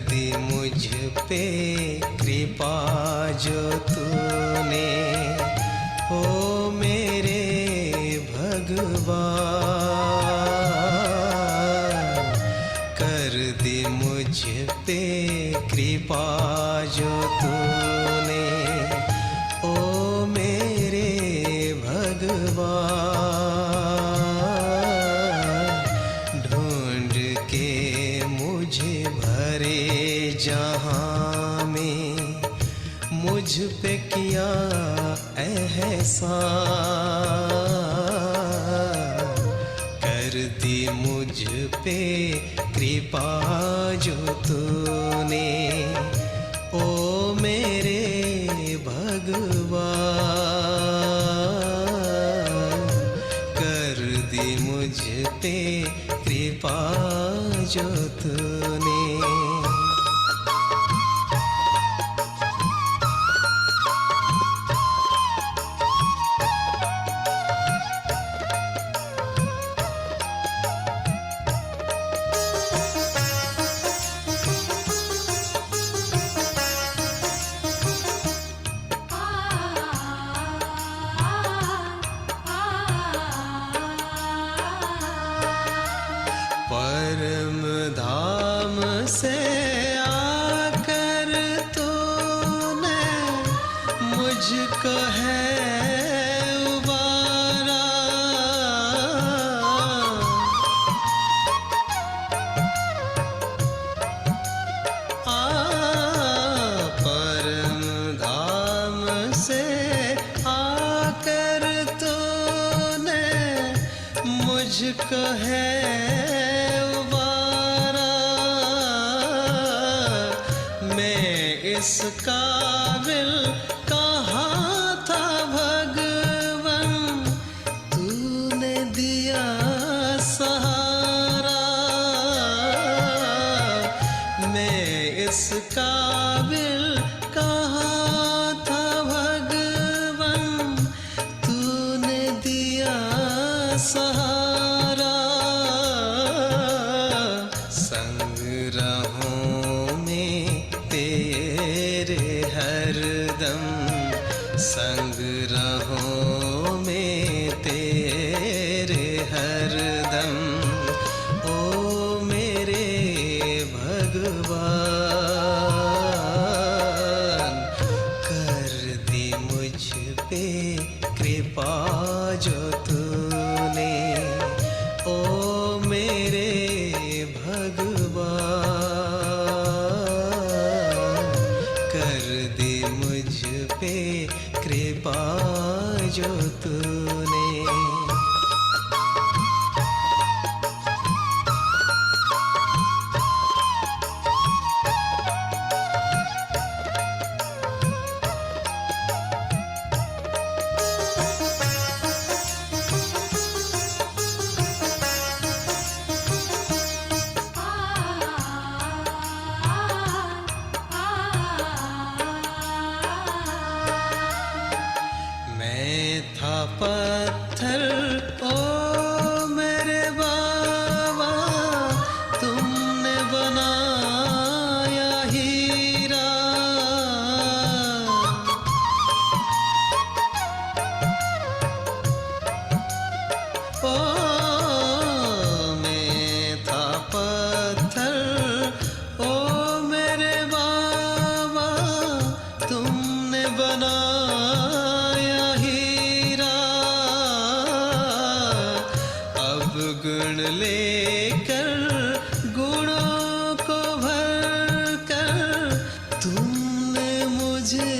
दी मुझ पे कृपा जो तूने, ओ मेरे भगवान। कर दी मुझ पे कृपा जो तूने, ओ मेरे भगवान। ढूंढ के मुझे भरे जहां में, मुझ पे किया एहसान। कर दी मुझ पे कृपा जो तूने, ओ मेरे भगवान। कर दी मुझ पे कृपा जो तूने। परम धाम से आकर तूने मुझको है उबारा। परम धाम से आकर तूने मुझको है इस काबिल कहाँ था भगवन, तूने दिया सहारा। मैं इस काबिल कहाँ था भगवन, तूने दिया सहारा। संग रहूं में तेरे हरदम, संग रहूं में तेरे हरदम, ओ मेरे भगवान। कर दी मुझ पे कृपा जो तूने, ओ मेरे भगवान। कर दी मुझ पे कृपा जो तूने। मैं था पत्थर, ओ मेरे बाबा, तुमने बनाया हीरा। ओ मैं था पत्थर, ओ मेरे बाबा, तुमने बनाया हीरा। अब गुण लेकर गुणों को भरकर, तुमने मुझे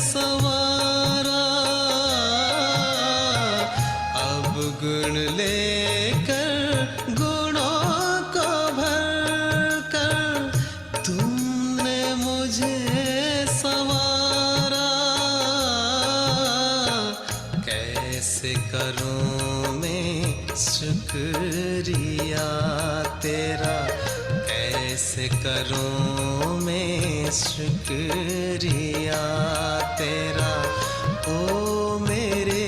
संवारा। अब गुण लेकर गुणों को भरकर, तुमने मुझे संवारा। कैसे करूं मैं शुक्रिया तेरा, कैसे करूं मैं शुक्रिया तेरा, ओ मेरे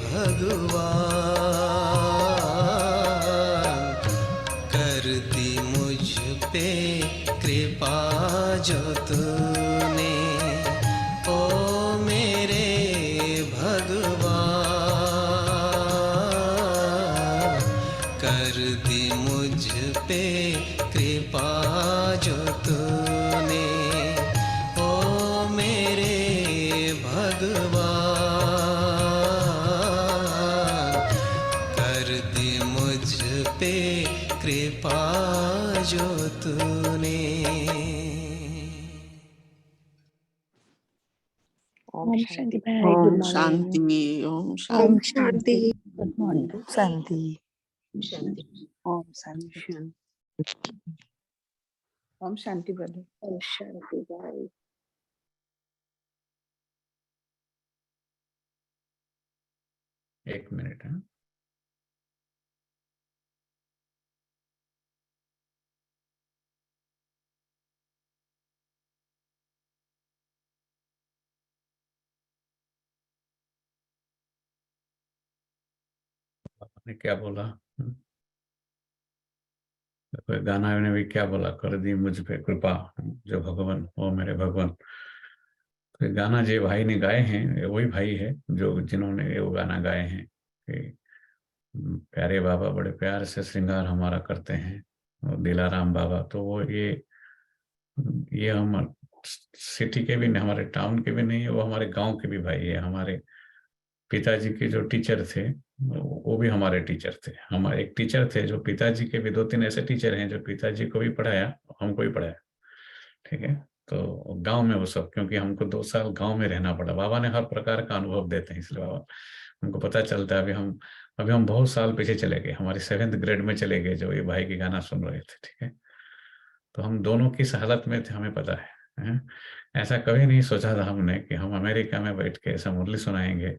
भगवान। कर दी मुझ पे कृपा जो तूने, ओ मेरे भगवान, कर दी मुझ पे कृपा जो तूने, ओ मेरे भगवान, कर दी मुझ पे कृपा जो तूने। Om Shanti Bhai, good Om morning. Shanti, Om Om Shanti. Shanti, good morning. Shanti. Om Shanti. Om Shanti, brother. Om Shanti Bhai. एक मिनट है। आपने क्या बोला? कोई गाना ने भी क्या बोला? कर दी मुझ पे कृपा जो भगवान, ओ मेरे भगवान। तो गाना जो भाई ने गाए हैं वही भाई है जो जिन्होंने वो गाना गाए हैं कि प्यारे बाबा बड़े प्यार से श्रृंगार हमारा करते हैं, और दिलाराम बाबा। तो वो ये हम सिटी के भी नहीं, हमारे टाउन के भी नहीं है, वो हमारे गांव के भी भाई है। हमारे पिताजी के जो टीचर थे वो भी हमारे टीचर थे। हमारे एक टीचर थे जो पिताजी के भी, दो तीन ऐसे टीचर हैं जो पिताजी को भी पढ़ाया, हमको भी पढ़ाया। ठीक है, तो गांव में वो सब, क्योंकि हमको 2 साल गांव में रहना पड़ा। बाबा ने हर प्रकार का अनुभव देते हैं, इसलिए बाबा हमको पता चलता है। अभी हम बहुत साल पीछे चले गए, हमारे 7th ग्रेड में चले गए जो ये भाई के गाना सुन रहे थे। ठीक है, तो हम दोनों किस हालत में थे हमें पता है, हैं? ऐसा कभी नहीं सोचा था हमने कि हम अमेरिका में बैठ के ऐसा मुरली सुनाएंगे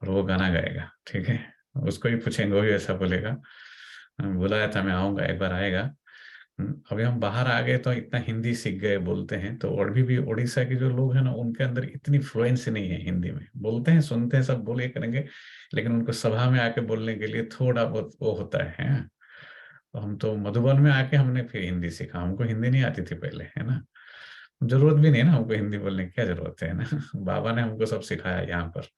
और वो गाना गाएगा। ठीक है, उसको ही पूछेंगे, वो भी ऐसा बोलेगा। बुलाया था, मैं आऊंगा, एक बार आएगा। अभी हम बाहर आ गए तो इतना हिंदी सीख गए, बोलते हैं। तो और भी उड़ीसा के जो लोग हैं ना, उनके अंदर इतनी फ्लुएंसी नहीं है हिंदी में। बोलते हैं, सुनते हैं, सब बोले करेंगे, लेकिन उनको सभा में आके बोलने के लिए थोड़ा बहुत वो होता है। तो हम तो मधुबन में आके हमने फिर हिंदी सीखा। हमको हिंदी नहीं आती थी पहले, है ना। जरूरत भी नहीं ना हमको हिंदी बोलने की, क्या जरूरत है ना। बाबा ने हमको सब सिखाया यहाँ पर।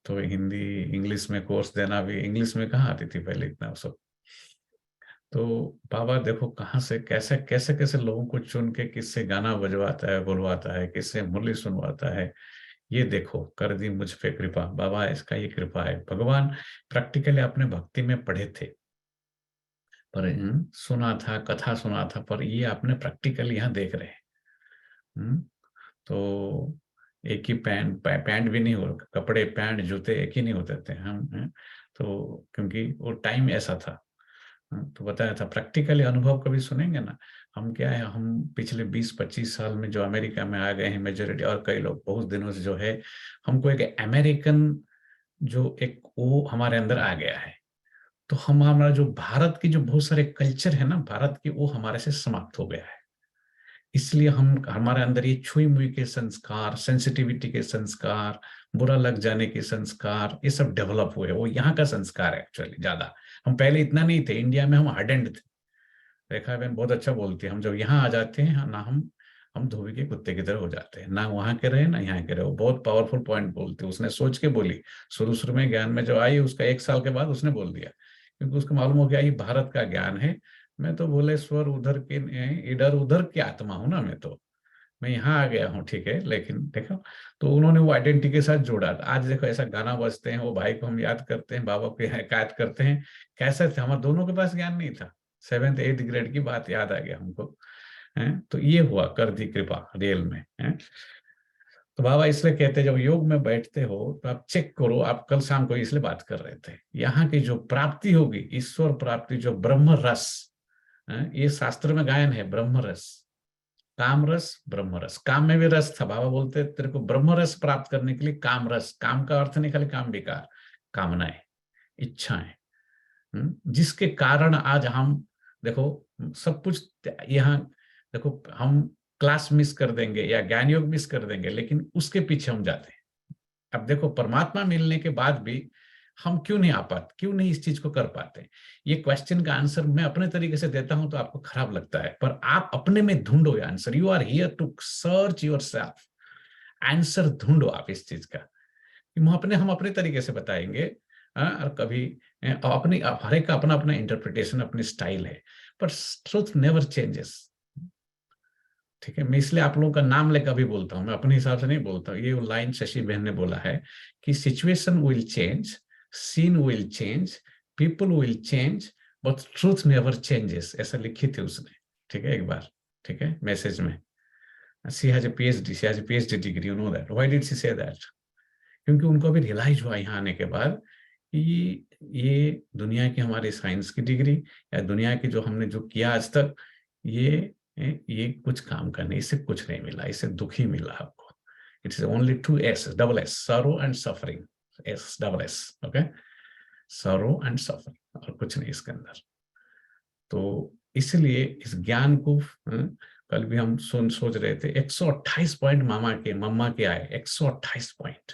तो हिंदी इंग्लिश में कोर्स देना भी, इंग्लिश में कहाँ आती थी पहले इतना सब। तो बाबा देखो कहाँ से कैसे कैसे कैसे लोगों को चुन के किससे गाना बजवाता है, बुलवाता है, किससे मुरली सुनवाता है। ये देखो, कर दी मुझ पे कृपा। बाबा इसका ये कृपा है। भगवान प्रैक्टिकली अपने भक्ति में पढ़े थे, पर सुना था, कथा सुना था, पर ये आपने प्रैक्टिकल यहाँ देख रहे हैं। तो एक ही पैंट भी नहीं हो, कपड़े पैंट जूते एक ही नहीं होते थे हम, तो क्योंकि वो टाइम ऐसा था। तो बताया था, प्रैक्टिकली अनुभव कभी सुनेंगे ना। हम क्या है, हम पिछले 20-25 साल में जो अमेरिका में आ गए हैं मेजोरिटी, और कई लोग बहुत दिनों से जो है, हमको एक अमेरिकन जो एक वो हमारे अंदर आ गया है। तो हमारा जो भारत की जो बहुत सारे कल्चर है ना भारत की, वो हमारे से समाप्त हो गया है। इसलिए हम हमारे अंदर ये छुई मुई के संस्कार, सेंसिटिविटी के संस्कार, बुरा लग जाने के संस्कार, ये सब डेवलप हुए। वो यहाँ का संस्कार है एक्चुअली ज्यादा। हम पहले इतना नहीं थे, इंडिया में हम हार्डेंड थे। रेखा बहन बहुत अच्छा बोलती है, हम जब यहाँ आ जाते हैं ना, हम धोबी के कुत्ते की तरह हो जाते हैं, ना वहां के रहे ना यहाँ के रहे। वो बहुत पावरफुल पॉइंट बोलती है, उसने सोच के बोली। शुरू शुरू में ज्ञान में जो आई, उसका 1 साल के बाद उसने बोल दिया, क्योंकि उसको मालूम हो गया ये भारत का ज्ञान है। मैं तो भोलेश्वर उधर के, इधर उधर की आत्मा हूं ना, मैं यहाँ आ गया हूँ। ठीक है, लेकिन देखो, तो उन्होंने वो आइडेंटिटी के साथ जोड़ा। आज देखो ऐसा गाना बजते हैं, वो भाई को हम याद करते हैं, बाबा को याद करते हैं। कैसे थे, हमारे दोनों के पास ज्ञान नहीं था। 7th 8th ग्रेड की बात याद आ गया हमको, है? तो ये हुआ, कर दी कृपा रियल में, है? तो बाबा इसलिए कहते हैं, जब योग में बैठते हो तो आप चेक करो। आप कल शाम को इसलिए बात कर रहे थे, यहाँ की जो प्राप्ति होगी, ईश्वर प्राप्ति, जो ब्रह्म रस, ये शास्त्र में गायन है, ब्रह्म रस, काम रस, ब्रह्म रस। काम में भी रस था। बाबा बोलते तेरे को ब्रह्म रस प्राप्त करने के लिए काम रस, काम का अर्थ नहीं खाली काम विकार, कामनाएं, इच्छाएं, जिसके कारण आज हम देखो सब कुछ यहाँ, देखो हम क्लास मिस कर देंगे या ज्ञान योग मिस कर देंगे, लेकिन उसके पीछे हम जाते हैं। अब देखो परमात्मा मिलने के बाद भी हम क्यों नहीं आ पाते, क्यों नहीं इस चीज को कर पाते? ये क्वेश्चन का आंसर मैं अपने तरीके से देता हूं तो आपको खराब लगता है, पर आप अपने में ढूंढो answer. You are here to search yourself, answer ढूंढो आप इस चीज का। हम अपने तरीके से बताएंगे, और कभी अपनी हर एक का अपना अपना इंटरप्रिटेशन, अपनी स्टाइल है, पर ट्रुथ नेवर चेंजेस। ठीक है, मैं इसलिए आप लोगों का नाम लेकर भी बोलता हूं, मैं अपने हिसाब से नहीं बोलता हूं। ये लाइन शशि बहन ने बोला है कि situation will change, scene will change, people will change, but truth never changes, ऐसा लिखी थी उसने। ठीक है, एक बार, ठीक है, मैसेज में। She has a PhD, she has a PhD degree, you know that. Why did she say that? क्योंकि उनको अभी रियलाइज हुआ यहाँ आने के बाद कि ये दुनिया की हमारी साइंस की डिग्री या दुनिया की जो हमने जो किया आज तक, ये कुछ काम का नहीं, इससे कुछ नहीं मिला, इससे दुख ही मिला आपको। It's only 2 S, double S, सरो and suffering, S double S, okay, सरो एंड सफरिंग, और कुछ नहीं इसके अंदर। तो इसलिए इस ज्ञान को, कल भी हम सोच रहे थे 128 पॉइंट मम्मा के आए, 128 पॉइंट।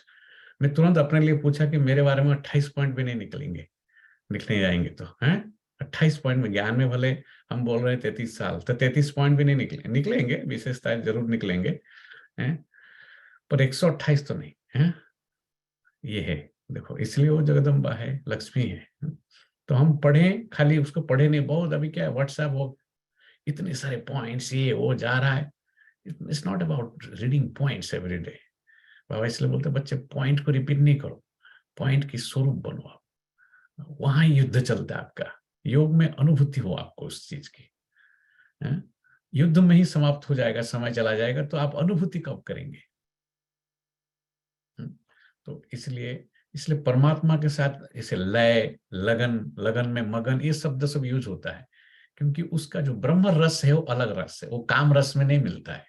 मैं तुरंत अपने लिए पूछा कि मेरे बारे में 28 पॉइंट भी नहीं निकलने जाएंगे तो हैं? 28 पॉइंट में, ज्ञान में भले हम बोल रहे हैं 33 साल, तो 33 पॉइंट भी नहीं निकलेंगे, विशेषताएं जरूर निकलेंगे हैं, पर 128 तो नहीं है। ये है, देखो, इसलिए वो जगदम्बा है, लक्ष्मी है। तो हम पढ़ें, खाली उसको पढ़े नहीं, बहुत अभी क्या है, व्हाट्सएप हो, इतने सारे पॉइंट्स, ये वो जा रहा है। It's not about reading points every day. बाबा इसलिए बोलते बच्चे पॉइंट को रिपीट नहीं करो, पॉइंट की स्वरूप बनो आप, वहां युद्ध चलता है आपका। योग में अनुभूति हो आपको उस चीज की, युद्ध में ही समाप्त हो जाएगा, समय चला जाएगा, तो आप अनुभूति कब करेंगे? तो इसलिए परमात्मा के साथ इसे लय, लगन में मगन, ये शब्द सब यूज होता है, क्योंकि उसका जो ब्रह्म रस है वो अलग रस है, वो काम रस में नहीं मिलता है।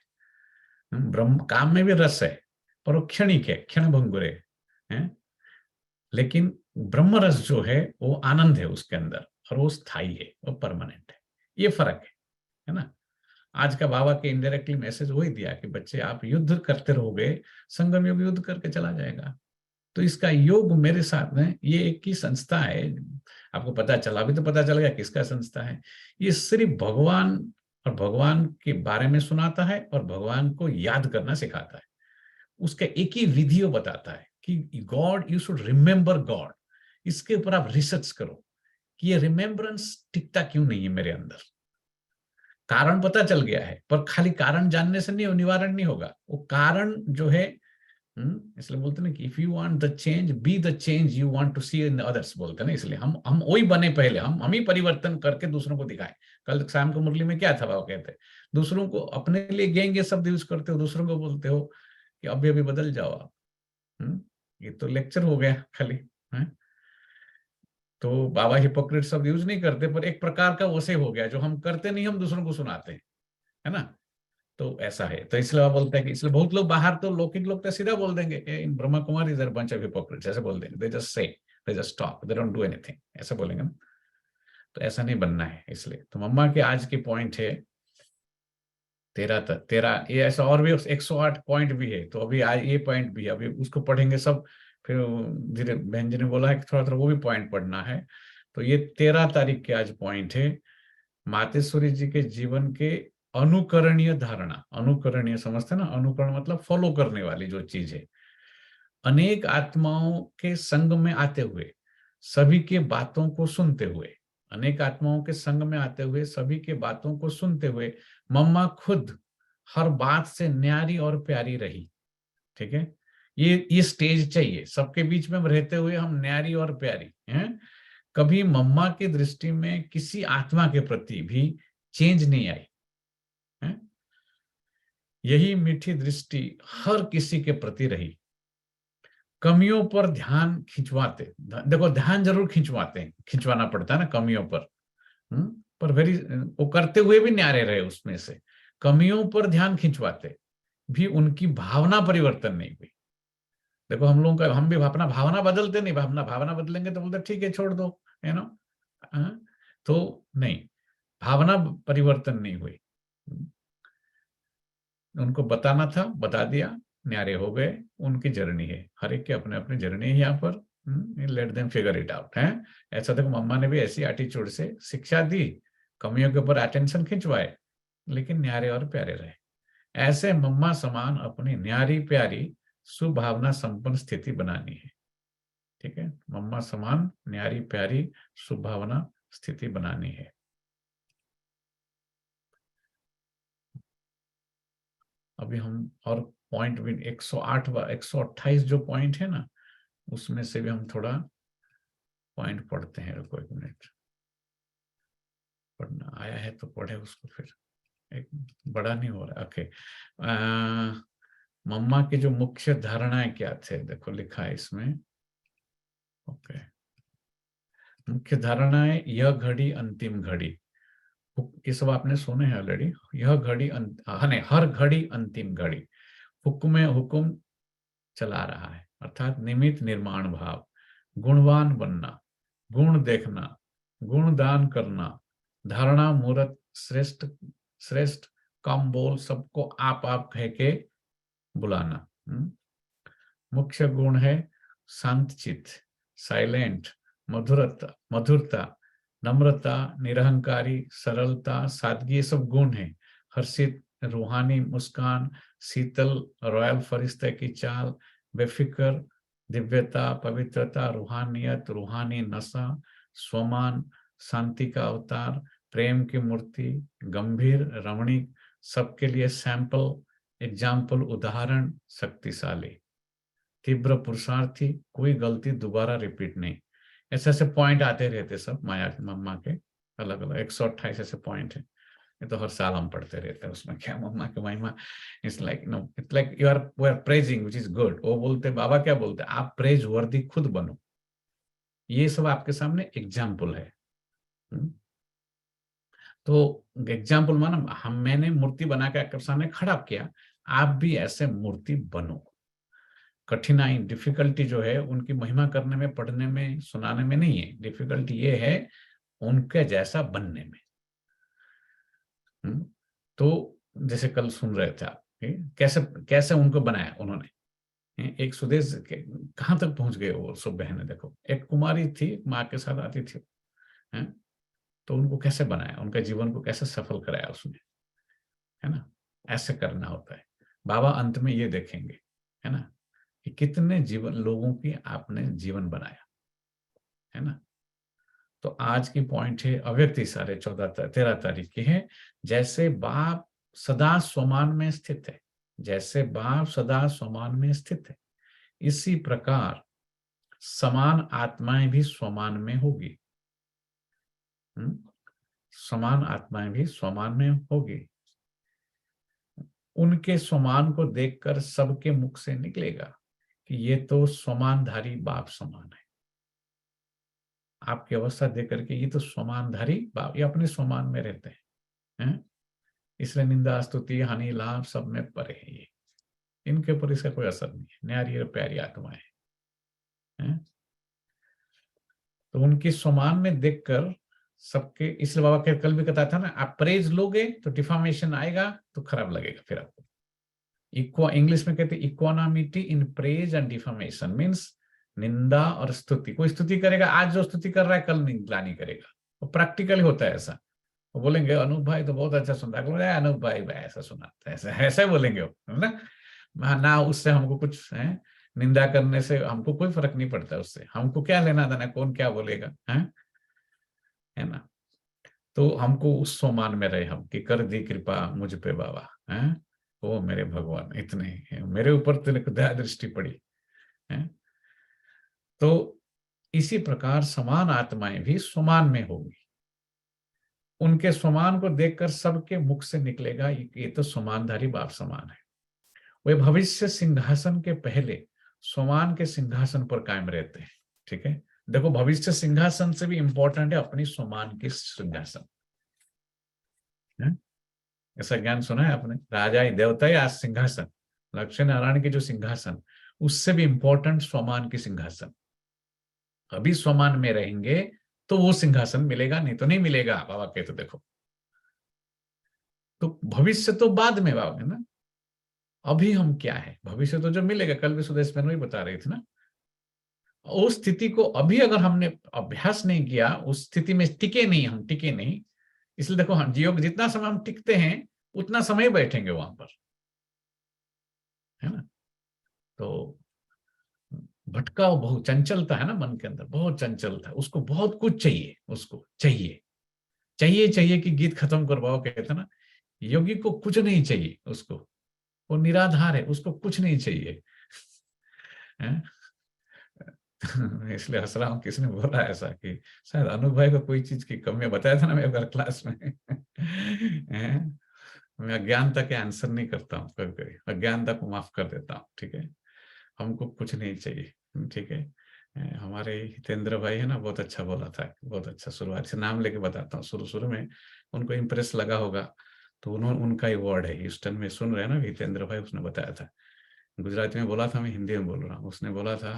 ब्रह्म काम में भी रस है, पर वो क्षणिक है, क्षण भंगुर है, लेकिन ब्रह्म रस जो है वो आनंद है उसके अंदर, और वो स्थायी है, वो परमानेंट है। ये फर्क है ना। आज का बाबा के इनडायरेक्टली मैसेज वही दिया कि बच्चे आप युद्ध करते रहोगे, संगम योग युद्ध करके चला जाएगा। तो इसका योग मेरे साथ में, ये एक ही संस्था है, आपको पता चला, अभी तो पता चल गया किसका संस्था है। ये सिर्फ भगवान और भगवान के बारे में सुनाता है और भगवान को याद करना सिखाता है। उसका एक ही विधि बताता है कि God, you should remember God. इसके ऊपर आप रिसर्च करो कि ये रिमेम्बरेंस टिकता क्यों नहीं है मेरे अंदर। कारण पता चल गया है, पर खाली कारण जानने से नहीं, निवारण नहीं होगा। वो कारण जो है, इसलिए बोलते ना कि if you want the change, be the change you want to see in others, बोलते ना। इसलिए हम वही बने पहले, हम ही परिवर्तन करके दूसरों को दिखाएं। कल शाम को मुरली में क्या था, वो कहते दूसरों को, अपने लिए गेंगे शब्द यूज करते हो, दूसरों को बोलते हो कि अभी अभी बदल जाओ आप। ये तो लेक्चर हो गया खाली, तो बाबा हिपोक्रेट शब्द यूज नहीं करते, पर एक प्रकार का वैसे हो गया, जो हम करते नहीं हम दूसरों को सुनाते हैं, है ना। तो ऐसा है, तो इसलिए आप बोलते हैं कि, इसलिए बहुत लोग बाहर तो लौकिक लोग तो सीधा बोल देंगे in Brahma Kumari is a bunch of hypocrites, ऐसे बोल देंगे, they just say, they just talk, they don't do anything, ऐसे बोलेंगे ना। तो ऐसा नहीं बनना है। इसलिए तो मम्मा के आज के पॉइंट है 13, ये ऐसा और भी 108 पॉइंट भी है, तो अभी आज ये पॉइंट भी है, अभी उसको पढ़ेंगे सब। फिर धीरे बहन जी ने बोला है कि थोड़ा थोड़ा वो भी पॉइंट पढ़ना है। तो ये 13 तारीख के आज पॉइंट है, मातेश्वरी जी के जीवन के अनुकरणीय धारणा। अनुकरणीय समझते ना, अनुकरण मतलब फॉलो करने वाली जो चीज है। अनेक आत्माओं के संग में आते हुए, सभी के बातों को सुनते हुए, अनेक आत्माओं के संग में आते हुए, सभी के बातों को सुनते हुए, मम्मा खुद हर बात से न्यारी और प्यारी रही। ठीक है, ये स्टेज चाहिए, सबके बीच में रहते हुए हम न्यारी और प्यारी हैं। कभी मम्मा की दृष्टि में किसी आत्मा के प्रति भी चेंज नहीं आई है? यही मीठी दृष्टि हर किसी के प्रति रही। कमियों पर ध्यान खिंचवाते, देखो ध्यान जरूर खिंचवाना पड़ता है ना कमियों पर, पर वो करते हुए भी न्यारे रहे उसमें से। कमियों पर ध्यान खिंचवाते भी उनकी भावना परिवर्तन नहीं हुई। देखो हम लोगों का, हम भी अपना भावना बदलते नहीं, भावना बदलेंगे तो बोलते ठीक है छोड़ दो, है ना। तो नहीं, भावना परिवर्तन नहीं हुई। उनको बताना था, बता दिया, न्यारे हो गए। उनकी जर्नी है, हर एक के अपने अपने जर्नी है यहाँ पर, let them figure it out है। ऐसा देखो मम्मा ने भी ऐसी एटीट्यूड से शिक्षा दी, कमियों के ऊपर अटेंशन खिंचवाए, लेकिन न्यारे और प्यारे रहे। ऐसे मम्मा समान अपनी न्यारी प्यारी सुभावना संपन्न स्थिति बनानी है। ठीक है, मम्मा समान न्यारी प्यारी सुभावना स्थिति बनानी है। अभी हम और पॉइंट भी 108 128 जो पॉइंट है ना, उसमें से भी हम थोड़ा पॉइंट पढ़ते हैं। रुको 1 मिनट, पढ़ना आया है तो पढ़े उसको, फिर एक बड़ा नहीं हो रहा। ओके, मम्मा की जो मुख्य धारणाएं क्या थे, देखो लिखा है इसमें। ओके, मुख्य धारणाएं, यह घड़ी अंतिम घड़ी, ये सब आपने सुने हैं ऑलरेडी। यह घड़ी हर घड़ी अंतिम घड़ी, हुक्म हुक्म चला रहा है, अर्थात निमित्त निर्माण भाव, गुणवान बनना, गुण देखना, गुण दान करना, धारणा मूर्त श्रेष्ठ श्रेष्ठ, कम बोल, सबको आप कह के बुलाना। मुख्य गुण है शांत चित्त, साइलेंट, मधुरता, नम्रता, निरहंकारी, सरलता, सादगी, ये सब गुण है। हर्षित, रूहानी मुस्कान, शीतल, रॉयल फरिश्ते की चाल, बेफिक्र, दिव्यता, पवित्रता, रूहानियत, रूहानी नशा, स्वमान, शांति का अवतार, प्रेम की मूर्ति, गंभीर, रमणीक, सबके लिए सैंपल, एग्जाम्पल, उदाहरण, शक्तिशाली, तीव्र पुरुषार्थी, कोई गलती दोबारा रिपीट नहीं। ऐसे ऐसे पॉइंट आते रहते सब माया मम्मा के, अलग अलग 128 ऐसे पॉइंट है। ये तो हर साल हम पढ़ते रहते हैं। उसमें क्या मम्मा के महिमा, it's like no, it's like you are praising which is good. वो बोलते, बाबा क्या बोलते, आप प्रेज वर्दी खुद बनो। ये सब आपके सामने एग्जाम्पल है। तो एग्जाम्पल माना, मैंने मूर्ति बना के आपके सामने खड़ा किया, आप भी ऐसे मूर्ति बनो। कठिनाई, डिफिकल्टी जो है उनकी महिमा करने में, पढ़ने में, सुनाने में नहीं है। डिफिकल्टी ये है उनके जैसा बनने में। तो जैसे कल सुन रहे थे आप, कैसे कैसे उनको बनाया उन्होंने। एक सुदेश कहाँ तक पहुंच गए वो सब बहनें। देखो, एक कुमारी थी, माँ के साथ आती थी, तो उनको कैसे बनाया, उनका जीवन को कैसे सफल कराया उसने, है ना। ऐसे करना होता है। बाबा अंत में ये देखेंगे, है ना, कि कितने जीवन लोगों की आपने जीवन बनाया, है ना। तो आज की पॉइंट है अव्यक्त इशारे 13 तारीख की है। जैसे बाप सदा स्वमान में स्थित है, जैसे बाप सदा स्वमान में स्थित है, इसी प्रकार समान आत्माएं भी स्वमान में होगी। समान आत्माएं भी स्वमान में होगी। उनके स्वमान को देखकर सबके मुख से निकलेगा कि ये तो स्वमानधारी बाप समान है। आपकी अवस्था देख करके ये तो स्वमानधारी बाप, ये अपने स्वमान में रहते हैं, इसलिए निंदा, स्तुति, हानि, लाभ सब में परे है। ये इनके ऊपर इसका कोई असर नहीं है। न्यारी और प्यारी आत्माएं हैं। तो उनकी स्वमान में देखकर सबके, इसलिए बाबा के कल भी कहता था ना, आप प्रेज लोगे तो डिफॉर्मेशन आएगा तो खराब लगेगा फिर आपको। इंग्लिश में कहते equanimity in praise and deformation, means निंदा और स्तुति। कोई स्तुति करेगा, आज जो स्तुति कर रहा है कल निंदा नहीं करेगा। वो प्रैक्टिकली होता है ऐसा। वो बोलेंगे अनूप भाई तो बहुत अच्छा सुनता है, अनूप भाई ऐसा सुनाता है, ऐसा बोलेंगे वो, है ना। उससे हमको कुछ है, निंदा करने से हमको कोई फर्क नहीं पड़ता उससे। हमको क्या लेना देना कौन क्या बोलेगा, है ना। तो हमको उस सम्मान में रहे हम, कि कर दी कृपा मुझ पे बाबा, हैं ओ मेरे भगवान, इतने मेरे ऊपर तेरे को दया दृष्टि पड़ी है। तो इसी प्रकार समान आत्माएं भी समान में होगी। उनके समान को देखकर सबके मुख से निकलेगा ये तो समानधारी बाप समान है। वे भविष्य सिंहासन के पहले समान के सिंहासन पर कायम रहते हैं। ठीक है, देखो भविष्य सिंहासन से भी इंपॉर्टेंट है अपनी समान की सिंहासन। ऐसा ज्ञान सुना है आपने, राजा ही देवता ही आज सिंहासन, लक्ष्मी नारायण की जो सिंहासन, उससे भी इंपॉर्टेंट स्वमान की सिंहासन। अभी स्वमान में रहेंगे तो वो सिंहासन मिलेगा, नहीं तो नहीं मिलेगा। बाबा कहते देखो, तो भविष्य तो बाद में बाबा है ना, अभी हम क्या है, भविष्य तो जो मिलेगा। कल भी सुदेश बहन वही बता रही थी ना, उस स्थिति को अभी अगर हमने अभ्यास नहीं किया, उस स्थिति में टिके नहीं, हम टिके नहीं, इसलिए देखो हम योग जितना समय हम टिकते हैं उतना समय बैठेंगे वहां पर, है ना। तो भटकाव बहुत चंचलता है ना मन के अंदर, बहुत चंचलता है, उसको बहुत कुछ चाहिए, उसको चाहिए चाहिए चाहिए कि गीत खत्म करवाओ, कहते ना। योगी को कुछ नहीं चाहिए, उसको, वो निराधार है, उसको कुछ नहीं चाहिए, है? इसलिए हंस रहा हूँ, किसने बोला ऐसा कि शायद अनुभव भाई को कोई चीज की कमी, बताया था ना मैं अगर क्लास में। मैं अज्ञानता के आंसर नहीं करता हूँ, कभी कभी अज्ञानता को माफ कर देता हूँ, ठीक है। हमको कुछ नहीं चाहिए, ठीक है। हमारे हितेंद्र भाई है ना, बहुत अच्छा बोला था, बहुत अच्छा, शुरुआत से नाम लेके बताता हूँ, शुरू शुरू में उनको इम्प्रेस लगा होगा, तो उन्होंने, उनका ही वर्ड है, ह्यूस्टन में सुन रहे हैं ना हितेंद्र भाई, उसने बताया था, गुजराती में बोला था, मैं हिंदी में बोल रहा हूँ। उसने बोला था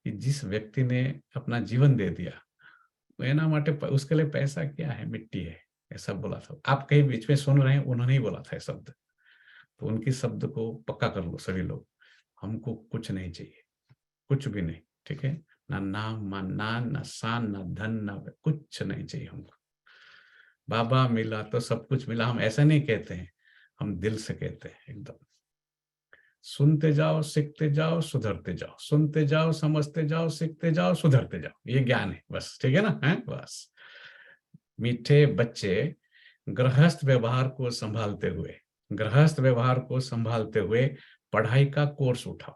कि जिस व्यक्ति ने अपना जीवन दे दिया, एना माटे उसके लिए पैसा क्या है, मिट्टी है, ऐसा बोला था। आप कहीं बीच में सुन रहे हैं, उन्होंने ही बोला था ये शब्द, तो उनकी शब्द को पक्का कर लो सभी लोग। हमको कुछ नहीं चाहिए, कुछ भी नहीं, ठीक है। ना नाम, ना शान, ना धन, ना कुछ नहीं चाहिए हमको। बाबा मिला तो सब कुछ मिला, हम ऐसा नहीं कहते हैं, हम दिल से कहते हैं एकदम। सुनते जाओ, सीखते जाओ, सुधरते जाओ, सुनते जाओ, समझते जाओ, सीखते जाओ, सुधरते जाओ, ये ज्ञान है बस, ठीक है ना, है बस। मीठे बच्चे गृहस्थ व्यवहार को संभालते हुए, गृहस्थ व्यवहार को संभालते हुए पढ़ाई का कोर्स उठाओ।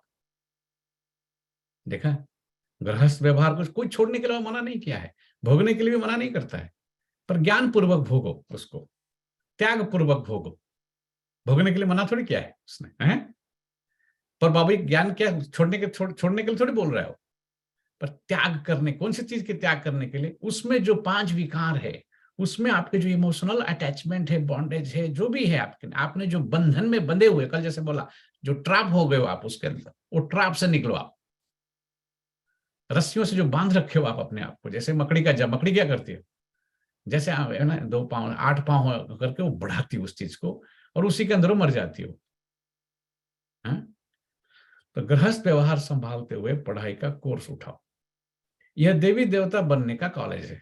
देखा, गृहस्थ व्यवहार को कोई छोड़ने के लिए मना नहीं किया है, भोगने के लिए भी मना नहीं करता है, पर ज्ञान पूर्वक भोगो उसको, त्याग पूर्वक भोगो। भोगने के लिए मना थोड़ी किया है उसने, है। पर बाबा ज्ञान क्या छोड़ने के लिए थोड़ी बोल रहा है वो, पर त्याग करने, कौन सी चीज के त्याग करने के लिए, उसमें जो 5 विकार है, उसमें आपके जो इमोशनल अटैचमेंट है, बॉन्डेज है, जो भी है आपके, आपने जो बंधन में बंधे हुए, कल जैसे बोला, जो ट्रैप हो गए हो आप उसके अंदर, वो ट्रैप से निकलो आप। रस्सियों से जो बांध रखे हो आप अपने आप को, जैसे मकड़ी का, जब मकड़ी क्या करती है, जैसे है ना 2 पांव 8 पांव करके वो बढ़ाती है उस चीज को, और उसी के अंदर वो मर जाती हो। तो गृहस्थ व्यवहार संभालते हुए पढ़ाई का कोर्स उठाओ। यह देवी देवता बनने का कॉलेज है,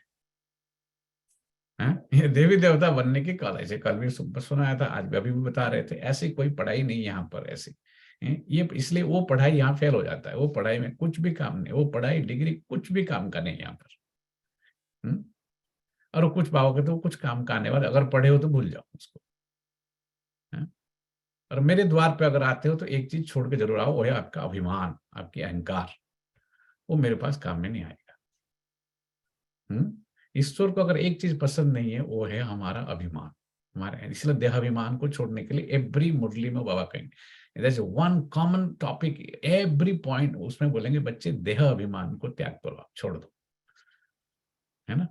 ये देवी देवता बनने की कॉलेज है। कल भी सुनाया था, आज भी अभी भी बता रहे थे, ऐसी कोई पढ़ाई नहीं यहाँ पर ऐसी, ये इसलिए वो पढ़ाई यहाँ फेल हो जाता है, वो पढ़ाई में कुछ भी काम नहीं, वो पढ़ाई डिग्री कुछ भी काम का नहीं यहाँ पर। और वो कुछ पाओगे तो वो कुछ काम का आने वाले, अगर पढ़े हो तो भूल जाओ उसको। और मेरे द्वार पे अगर आते हो तो एक चीज छोड़ के जरूर आओ, वो है आपका अभिमान, आपकी अहंकार, वो मेरे पास काम में नहीं आएगा। ईश्वर को अगर एक चीज पसंद नहीं है, वो है हमारा अभिमान, हमारे, इसलिए देहाभिमान को छोड़ने के लिए एवरी मुरली में बाबा कहेंगे, one common topic, every point उसमें बोलेंगे बच्चे देह अभिमान को त्याग करो, छोड़ दो, है ना।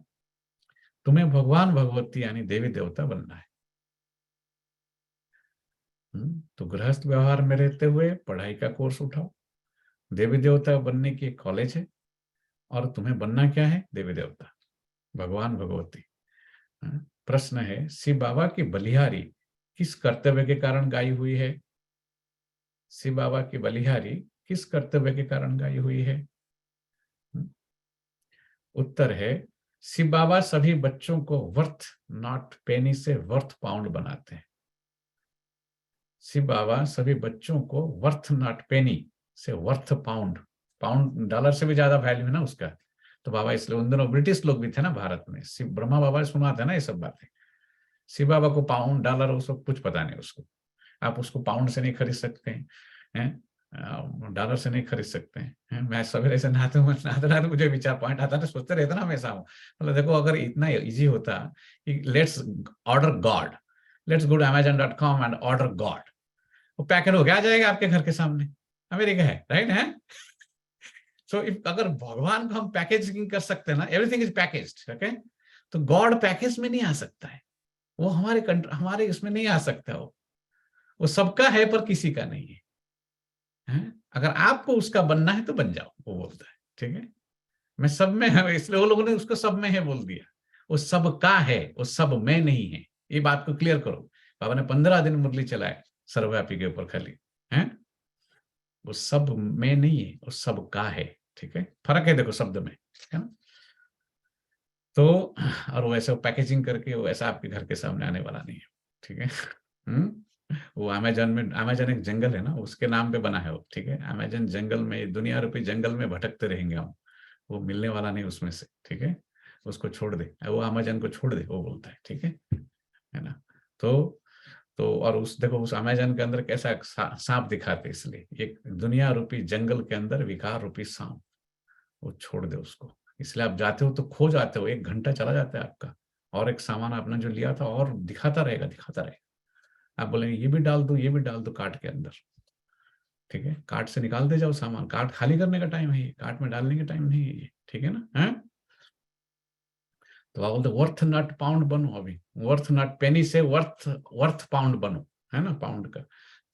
तुम्हें भगवान भगवती यानी देवी देवता बनना है। तो गृहस्थ व्यवहार में रहते हुए पढ़ाई का कोर्स उठाओ, देवी देवता बनने की एक कॉलेज है, और तुम्हें बनना क्या है, देवी देवता, भगवान भगवती। प्रश्न है, शिव बाबा की बलिहारी किस कर्तव्य के कारण गाई हुई है? शिव बाबा की बलिहारी किस कर्तव्य के कारण गाई हुई है? उत्तर है, शिव बाबा सभी बच्चों को वर्थ नॉट पेनी से वर्थ पाउंड बनाते हैं। शिव बाबा सभी बच्चों को वर्थ नॉट पेनी से वर्थ पाउंड, पाउंड डॉलर से भी ज्यादा वैल्यू है ना उसका, तो बाबा इसलिए, उन दोनों ब्रिटिश लोग भी थे ना भारत में, शिव ब्रह्मा बाबा सुना था ना ये सब बातें। शिव बाबा को पाउंड डॉलर वो सब कुछ पता नहीं उसको, आप उसको पाउंड से नहीं खरीद सकते हैं, डॉलर से नहीं खरीद सकते हैं। मैं सवेरे से नहाते मुझे विचार पॉइंट आता था, सोचते रहता ना हमेशा, मतलब देखो अगर इतना इजी होता कि let's order god, let's go to Amazon.com and order god, वो पैकेट हो गया आ जाएगा आपके घर के सामने, अमेरिका है, राइट है। सो इफ अगर भगवान को हम पैकेजिंग कर सकते हैं ना, एवरीथिंग इज पैकेज्ड, ओके, तो गॉड पैकेज में नहीं आ सकता है, वो हमारे इसमें नहीं आ सकता, वो सबका है पर किसी का नहीं है। अगर आपको उसका बनना है तो बन जाओ, वो बोलता है, ठीक है। मैं सब में है, इसलिए वो लोगों ने उसको सब में है बोल दिया, वो सबका है, वो सब में नहीं है, ये बात को क्लियर करो। बाबा ने 15 दिन मुरली चलाए सर्वव्यापी के ऊपर खाली, है, वो सब में नहीं है, वो सबका है, ठीक है, फर्क है देखो शब्द में, है ना। तो और वैसे पैकेजिंग करके वो ऐसा आपके घर के सामने आने वाला नहीं है, ठीक है। वो अमेजन में, अमेजन एक जंगल है ना, उसके नाम पे बना है वो, ठीक है। अमेजन जंगल में, दुनिया रूपी जंगल में भटकते रहेंगे हम, वो मिलने वाला नहीं उसमें से, ठीक है। उसको छोड़ दे, वो अमेजन को छोड़ दे, वो बोलता है, ठीक है ना। तो और उस देखो उस अमेजन के अंदर कैसा सांप दिखाते, इसलिए एक दुनिया रूपी जंगल के अंदर विकार रूपी सांप, वो छोड़ दे उसको। इसलिए आप जाते हो तो खो जाते हो, 1 घंटा चला जाता है आपका, और एक सामान आपने जो लिया था और दिखाता रहेगा दिखाता रहेगा। आप बोलेंगे ये भी डाल दो, ये भी डाल दो कार्ट के अंदर, ठीक है। कार्ट से निकाल दे जाओ सामान, कार्ट खाली करने का टाइम है ये, कार्ट में डालने का टाइम नहीं है ये, ठीक है ना, है। तो आप बोलते वर्थ नॉट पाउंड बनो, अभी वर्थ नॉट पेनी से वर्थ पाउंड बनो, है ना, पाउंड का।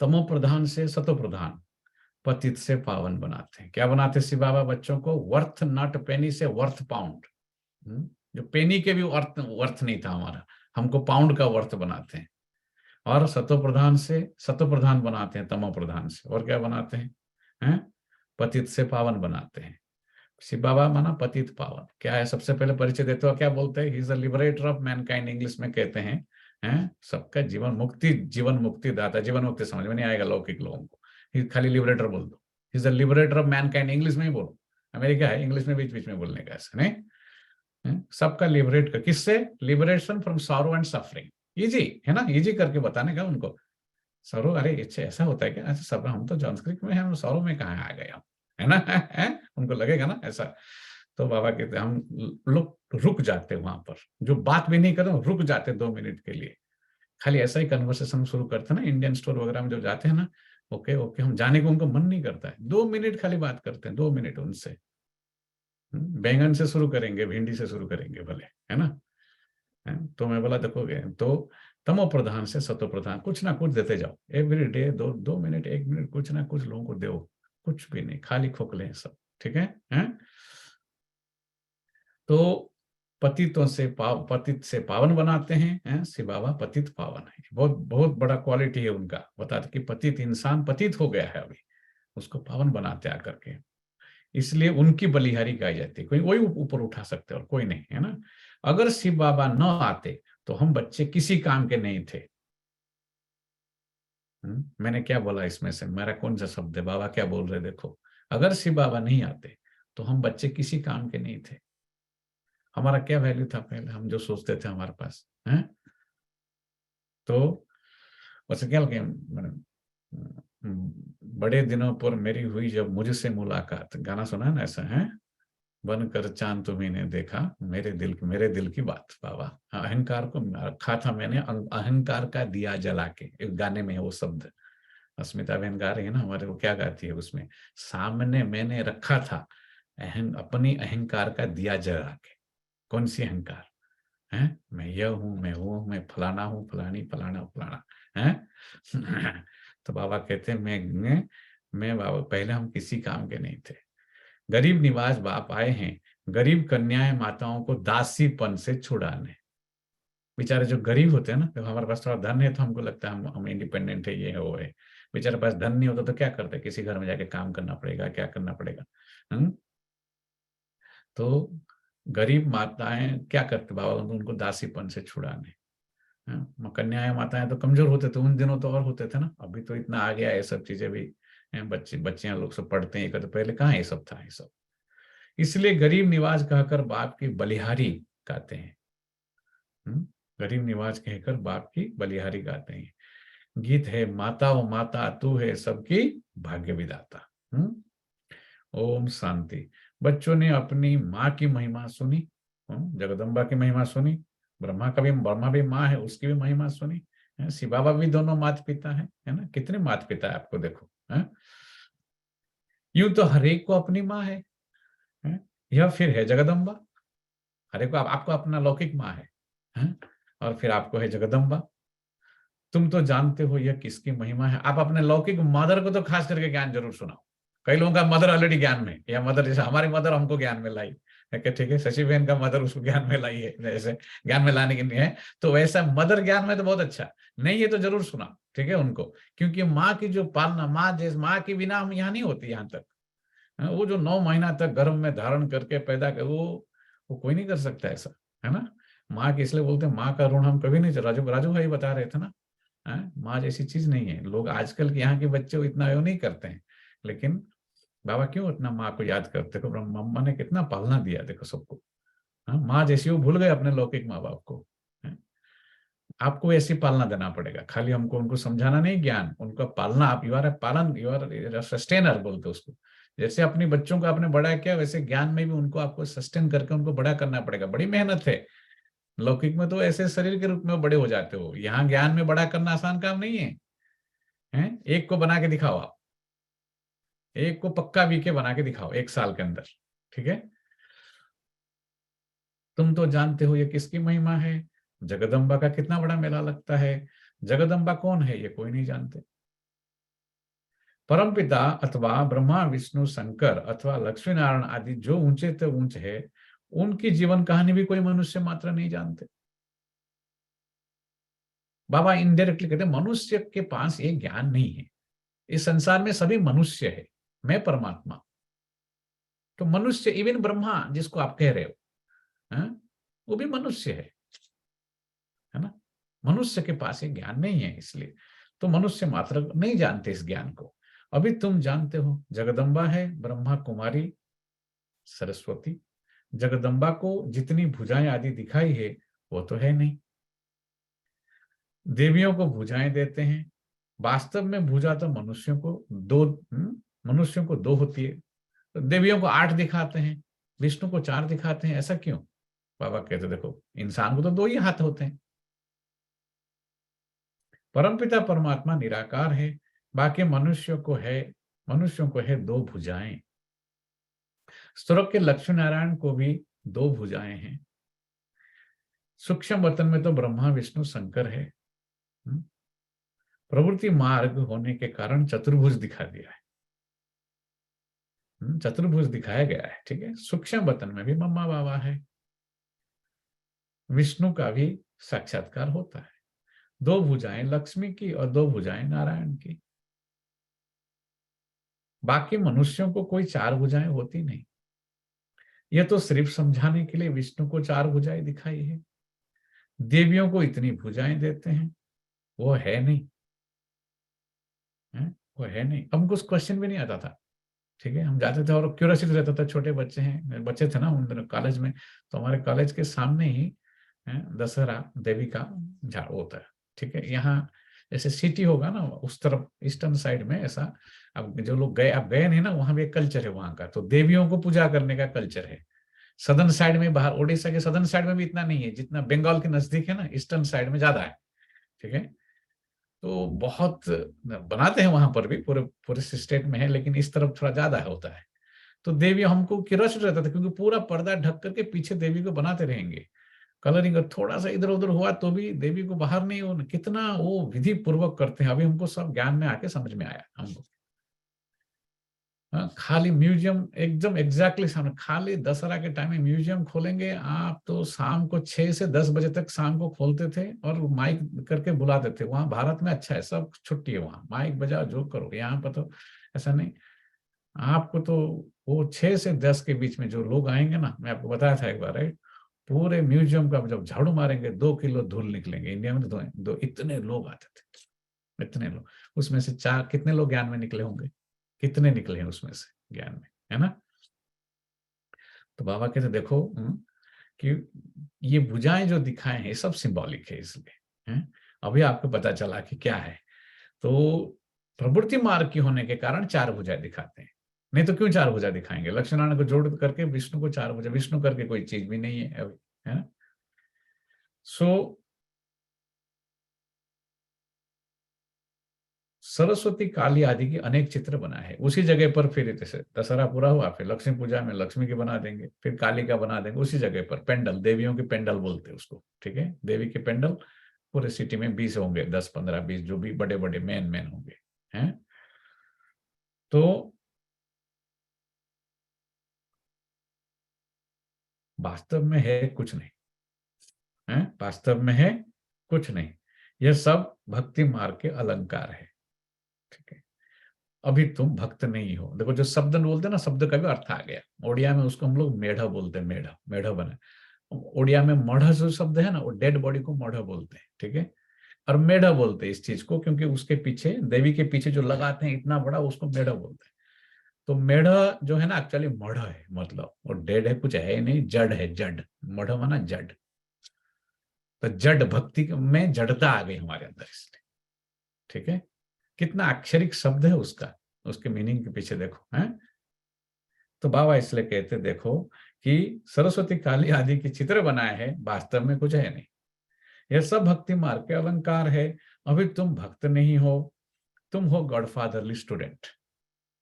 तमो प्रधान से सतो प्रधान, पतित से पावन बनाते हैं। क्या बनाते शिव बाबा बच्चों को? वर्थ नॉट पेनी से वर्थ पाउंड। जो पेनी के भी वर्थ नहीं था हमारा, हमको पाउंड का वर्थ बनाते हैं। और सतो प्रधान से सतो प्रधान बनाते हैं, तमो प्रधान से और क्या बनाते हैं? पतित से पावन बनाते हैं। शिव बाबा माना पतित पावन क्या है? सबसे पहले परिचय देते हो क्या बोलते हैं? He is the liberator of Mankind, English में कहते हैं सबका जीवन मुक्ति दाता। जीवन मुक्ति समझ में नहीं आएगा लौकिक लोगों को, खाली लिबरेटर बोल दो। He is the liberator of Mankind, English में ही बोलो, अमेरिका है इंग्लिश में बीच बीच में बोलने का, ऐसा नहीं। सबका लिबरेट कर, किससे? Liberation from sorrow and suffering. Easy है ना, इजी करके बताने का उनको। सॉरो, अरे अच्छा ऐसा होता है क्या? अच्छा सब हम तो संस्कृत में हैं, सॉरो में कहाँ आ गए हम, है ना। उनको लगेगा ना ऐसा। तो बाबा कहते हम लोग रुक जाते वहां पर, जो बात भी नहीं करते रुक जाते 2 मिनट के लिए, खाली ऐसा ही कन्वर्सेशन शुरू करते हैं ना। इंडियन स्टोर वगैरह में जो जाते हैं ना, ओके ओके, हम जाने को उनको मन नहीं करता है, 2 मिनट खाली बात करते हैं, 2 मिनट उनसे। बैंगन से शुरू करेंगे, भिंडी से शुरू करेंगे भले, है ना। तो मैं बोला देखोगे तो तमो प्रधान से सतो प्रधान, कुछ ना कुछ देते जाओ एवरी डे, 2 मिनट 1 मिनट कुछ ना कुछ लोगों को दो, कुछ भी नहीं, खाली खोखले सब, ठीक है। तो पतित से पावन बनाते हैं, शिव बाबा पतित पावन है। बहुत बहुत बड़ा क्वालिटी है उनका, बताते कि पतित इंसान पतित हो गया है अभी, उसको पावन बनाते आकर के, इसलिए उनकी बलिहारी गाई जाती है। कोई वही ऊपर उठा सकते और कोई नहीं, है ना। अगर शिव बाबा न आते तो हम बच्चे किसी काम के नहीं थे। मैंने क्या बोला इसमें से, मेरा कौन सा शब्द है? बाबा क्या बोल रहे देखो, अगर शिव बाबा नहीं आते तो हम बच्चे किसी काम के नहीं थे। हमारा क्या वैल्यू था पहले, हम जो सोचते थे हमारे पास, हैं? तो वैसे क्या बड़े दिनों पर मेरी हुई जब मुझसे मुलाकात, गाना सुना है ना ऐसा, है बनकर चांद तुम्ही ने देखा, मेरे दिल की बात। बाबा अहंकार को रखा था मैंने, अहंकार का दिया जला के, एक गाने में है वो शब्द, अस्मिता बहन गा रही है ना हमारे, वो क्या गाती है उसमें, सामने मैंने रखा था अपनी अहंकार का दिया जला के। कौन सी अहंकार है? मैं यह हूं, मैं वो हूं, मैं फलाना हूं, फलानी फलाना फलाना है। तो बाबा कहते हैं मैं बाबा पहले हम किसी काम के नहीं थे। गरीब निवाज बाप आए हैं गरीब कन्याएं माताओं को दासीपन से छुड़ाने। बेचारे जो गरीब होते हैं ना, तो हमारे पास थोड़ा धन है तो हमको लगता है हम इंडिपेंडेंट है, ये है वो है। बेचारे पास धन नहीं होता तो क्या करते, किसी घर में जाके काम करना पड़ेगा, क्या करना पड़ेगा। तो गरीब माताएं क्या करते बाबा, उनको दासीपन से छुड़ाने। कन्याएं माताएं तो कमजोर होते थे उन दिनों, तो और होते थे ना, अभी तो इतना आ गया ये सब चीजें भी, बच्चियां लोग सब पढ़ते हैं, तो पहले कहाँ ये सब था ये सब। इसलिए गरीब निवाज कहकर बाप की बलिहारी गाते हैं। गरीब निवाज कहकर बाप की बलिहारी गाते हैं। गीत है माता ओ माता तू है सबकी भाग्य विधाता। ओम शांति। बच्चों ने अपनी माँ की महिमा सुनी, जगदम्बा की महिमा सुनी, ब्रह्मा भी माँ है, उसकी भी महिमा सुनी, शिव बाबा भी दोनों माता पिता है ना। कितने माता पिता है आपको देखो, यूं तो हरेक को अपनी माँ है, यह फिर है जगदम्बा। हरेक को आपको अपना लौकिक माँ है, और फिर आपको है जगदम्बा। तुम तो जानते हो यह किसकी महिमा है। आप अपने लौकिक मदर को तो खास करके ज्ञान जरूर सुनाओ। कई लोगों का मदर ऑलरेडी ज्ञान में, या मदर जैसे हमारी मदर हमको ज्ञान में लाई है, ठीक है, शशि बहन का मदर उसको ज्ञान में लाई है, जैसे ज्ञान में लाने के लिए है। तो वैसा मदर ज्ञान में तो बहुत अच्छा नहीं है, तो जरूर सुना, ठीक है उनको, क्योंकि माँ की जो पालना, माँ की बिना हम यहाँ नहीं होती, यहाँ तक वो जो 9 महीना तक गर्भ में धारण करके पैदा कर, वो कोई नहीं कर सकता ऐसा, है ना। माँ के इसलिए बोलते हैं माँ का ऋण हम कभी नहीं, राजू राजू भाई बता रहे थे ना, माँ जैसी चीज नहीं है। लोग आजकल के यहाँ के बच्चे इतना वो नहीं करते हैं, लेकिन बाबा क्यों इतना माँ को याद करते हो, मम्मा ने कितना पालना दिया देखो सबको। माँ जैसी वो भूल गए अपने लौकिक माँ बाप को। आपको ऐसी पालना देना पड़ेगा, खाली हमको उनको समझाना नहीं, ज्ञान उनका पालना। आप यू आर सस्टेनर बोलते उसको। जैसे अपने बच्चों को आपने बड़ा किया, वैसे ज्ञान में भी उनको आपको सस्टेन करके उनको बड़ा करना पड़ेगा। बड़ी मेहनत है। लौकिक में तो ऐसे शरीर के रूप में बड़े हो जाते हो, यहाँ ज्ञान में बड़ा करना आसान काम नहीं है, हैं? एक को बना के दिखाओ आप, एक को पक्का बीके बना के दिखाओ 1 साल के अंदर, ठीक है। तुम तो जानते हो ये किसकी महिमा है, जगदम्बा का कितना बड़ा मेला लगता है। जगदम्बा कौन है ये कोई नहीं जानते। परमपिता अथवा ब्रह्मा विष्णु शंकर अथवा लक्ष्मी नारायण आदि जो ऊंचे से ऊंचे है, उनकी जीवन कहानी भी कोई मनुष्य मात्र नहीं जानते। बाबा इनडायरेक्टली कहते मनुष्य के पास ये ज्ञान नहीं है। इस संसार में सभी मनुष्य है, मैं परमात्मा। तो मनुष्य, इवन ब्रह्मा जिसको आप कह रहे हो, वो भी मनुष्य है ना। मनुष्य के पास ये ज्ञान नहीं है, इसलिए तो मनुष्य मात्र नहीं जानते इस ज्ञान को। अभी तुम जानते हो जगदम्बा है ब्रह्मा कुमारी सरस्वती। जगदम्बा को जितनी भुजाएं आदि दिखाई है वो तो है नहीं। देवियों को भुजाएं देते हैं, वास्तव में भुजा तो मनुष्यों को 2 होती है। तो देवियों को 8 दिखाते हैं, विष्णु को 4 दिखाते हैं, ऐसा क्यों? बाबा कहते देखो इंसान को तो 2 ही हाथ होते हैं। परमपिता परमात्मा निराकार है, बाकी मनुष्यों को है 2 भुजाएं। स्वर्ग के लक्ष्मी नारायण को भी 2 भुजाएं हैं। सूक्ष्म वतन में तो ब्रह्मा विष्णु शंकर है। प्रवृत्ति मार्ग होने के कारण चतुर्भुज दिखा दिया है, चतुर्भुज दिखाया गया है, ठीक है। सूक्ष्म वतन में भी मम्मा बाबा है। विष्णु का भी साक्षात्कार होता है। 2 भुजाएं लक्ष्मी की और 2 भुजाएं नारायण की। बाकी मनुष्यों को कोई 4 भुजाएं होती नहीं। यह तो सिर्फ समझाने के लिए विष्णु को 4 भुजाएं दिखाई है। देवियों को इतनी भुजाएं देते हैं, वो है नहीं, वो है नहीं। हमको उस क्वेश्चन भी नहीं आता था, ठीक है। हम जाते थे और क्यूरियोसिटी रहता था, छोटे बच्चे थे ना उन दिनों कॉलेज में, तो हमारे कॉलेज के सामने ही दशहरा देवी का झाड़ होता है, ठीक है। यहाँ जैसे सिटी होगा ना उस तरफ ईस्टर्न साइड में ऐसा, अब जो लोग गए, आप गए नहीं ना, वहां भी एक कल्चर है वहां का, तो देवियों को पूजा करने का कल्चर है। सदर्न साइड में, बाहर ओडिशा के सदर्न साइड में भी इतना नहीं है जितना बंगाल के नजदीक है ना, ईस्टर्न साइड में ज्यादा है, ठीक है। तो बहुत बनाते हैं वहां पर भी, पूरे पूरे स्टेट में है, लेकिन इस तरफ थोड़ा ज्यादा होता है। तो देवी, हमको क्यूरियोसिटी रहता था क्योंकि पूरा पर्दा ढक करके पीछे देवी को बनाते रहेंगे कलरिंग, और थोड़ा सा इधर उधर हुआ तो भी देवी को बाहर नहीं, हो कितना वो विधि पूर्वक करते हैं। अभी हमको सब ज्ञान में आके समझ में आया हमको। खाली म्यूजियम एकदम एग्जैक्टली सामने, खाली दशहरा के टाइम में म्यूजियम खोलेंगे आप तो शाम को 6 से 10 बजे तक शाम को खोलते थे और माइक करके बुलाते थे। वहां भारत में अच्छा है, सब छुट्टी है, वहां माइक बजाओ जो करो। यहाँ पर तो ऐसा नहीं। आपको तो वो 6 से 10 के बीच में जो लोग आएंगे ना, मैं आपको बताया था एक बार, राइट, पूरे म्यूजियम का जब झाड़ू मारेंगे 2 किलो धूल निकलेंगे। इंडिया में तो दो इतने लोग आते थे, इतने लोग। उसमें से 4 कितने लोग ज्ञान में निकले होंगे? कितने निकले हैं उसमें से ज्ञान में, है ना। तो बाबा कहते देखो कि ये भुजाएं जो दिखाए हैं ये सब सिंबॉलिक है, इसलिए अभी आपको पता चला कि क्या है। तो प्रवृत्ति मार्ग की होने के कारण 4 भुजाएं दिखाते हैं, नहीं तो क्यों 4 भुजा दिखाएंगे? लक्ष्मी नारायण को जोड़ करके विष्णु को 4 भुजा, विष्णु करके कोई चीज भी नहीं है अभी, है ना। सो सरस्वती काली आदि की अनेक चित्र बनाए हैं उसी जगह पर। फिर जैसे दशहरा पूरा हुआ, फिर लक्ष्मी पूजा में लक्ष्मी के बना देंगे, फिर काली का बना देंगे उसी जगह पर। पेंडल, देवियों के पेंडल बोलते हैं उसको, ठीक है। देवी के पेंडल पूरे सिटी में 20 होंगे, 10 15 20 जो भी बड़े बड़े मेन होंगे, हैं। तो वास्तव में है कुछ नहीं, है वास्तव में है कुछ नहीं। यह सब भक्ति मार्ग के अलंकार है, ठीक है। अभी तुम भक्त नहीं हो। देखो जो शब्द बोलते हैं ना, शब्द का भी अर्थ आ गया। ओडिया में उसको हम लोग मेढ़ बोलते हैं, मेढ़, मेढ़ बने। ओडिया में मढ़ जो शब्द है ना, वो डेड बॉडी को मढ़ बोलते हैं, ठीक है। और मेढ़ बोलते हैं इस चीज को, क्योंकि उसके पीछे, देवी के पीछे जो लगाते हैं इतना बड़ा, उसको मेढ़ बोलते हैं। तो मेढ़ जो है ना, एक्चुअली मढ़ है, मतलब वो डेड है, कुछ है ही नहीं, जड़ है, जड़, मढ़ माना जड़। तो जड़ भक्ति में जड़ता आ गई हमारे अंदर, इसलिए, ठीक है। कितना अक्षरिक शब्द है उसका, उसके मीनिंग के पीछे देखो, है। तो बाबा इसलिए कहते देखो कि सरस्वती काली आदि के चित्र बनाए हैं, वास्तव में कुछ है नहीं, यह सब भक्ति मार्ग के अलंकार है। अभी तुम भक्त नहीं हो, तुम हो गॉडफादरली स्टूडेंट,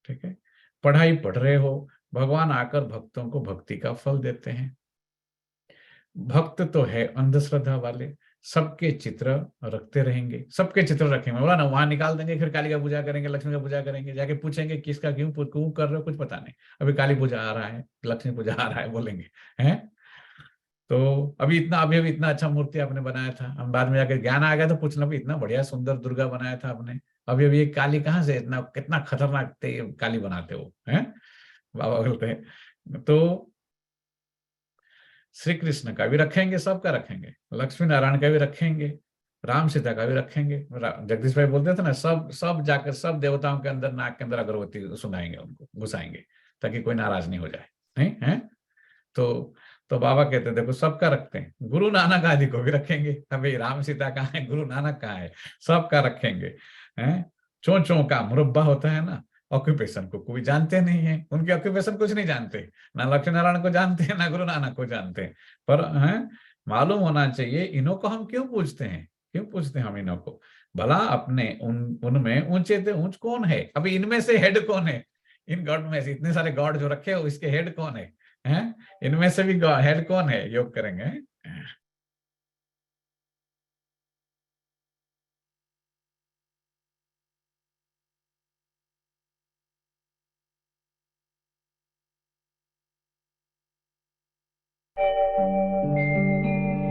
ठीक है। पढ़ाई पढ़ रहे हो, भगवान आकर भक्तों को भक्ति का फल देते हैं। भक्त तो है अंधश्रद्धा वाले, सबके चित्र रखते रहेंगे, सबके चित्र रखेंगे, बोला ना, वहां निकाल देंगे, फिर काली का पूजा करेंगे, लक्ष्मी का पूजा करेंगे, जाके पूछेंगे किसका क्यों कर रहे हो, कुछ पता नहीं, अभी काली पूजा आ रहा है, लक्ष्मी पूजा आ रहा है, बोलेंगे, हैं। तो अभी इतना अच्छा मूर्ति आपने बनाया था, हम बाद में जाकर ज्ञान आ गया तो पूछना, भी इतना बढ़िया सुंदर दुर्गा बनाया था आपने, अभी ये काली कहाँ से, इतना कितना खतरनाक काली बनाते हो, हैं। बाबा बोलते हैं तो श्री कृष्ण का भी रखेंगे, सबका रखेंगे, लक्ष्मी नारायण का भी रखेंगे, राम सीता का भी रखेंगे। जगदीश भाई बोलते थे ना, सब जाकर सब देवताओं के अंदर, नाक के अंदर अगरबत्ती सुनाएंगे, उनको घुसाएंगे, ताकि कोई नाराज नहीं हो जाए, नहीं है। तो बाबा कहते देखो सबका रखते हैं, गुरु नानक आदि को भी रखेंगे। अभी राम सीता कहाँ है, गुरु नानक कहाँ है, सबका रखेंगे, हैं। चों का मुरब्बा होता है ना, ऑक्यूपेशन को कोई जानते नहीं है, उनके ऑक्यूपेशन कुछ नहीं जानते, ना लक्ष्मी नारायण को जानते हैं, ना गुरु नानक को जानते हैं, पर हैं मालूम होना चाहिए इन्हों को हम क्यों पूछते हैं, क्यों पूछते हैं हम इन्हों को, भला अपने उनमें ऊंचे से ऊंच कौन है, अभी इनमें से हेड कौन है, इन गॉड में से इतने सारे गॉड जो रखे हो, इसके हेड कौन है, हैं, इनमें से भी हेड कौन है, योग करेंगे।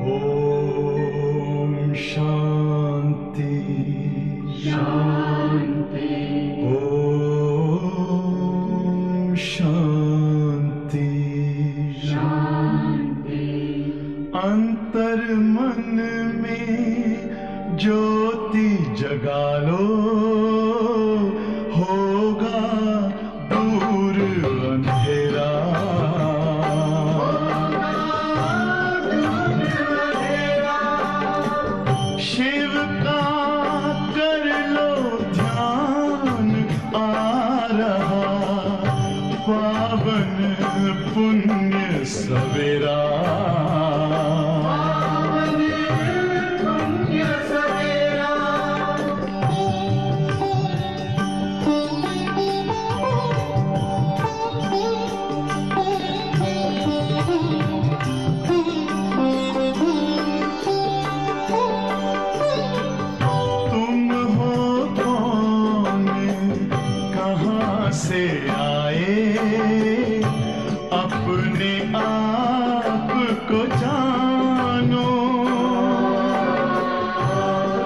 ओम शांति शांति, ओम शांति शांति। अंतर मन में ज्योति जगा लो, होगा दूर अंधेरा। शिव का कर लो ध्यान, आ रहा पावन पुण्य सवेरा। से आए अपने आप को जानो,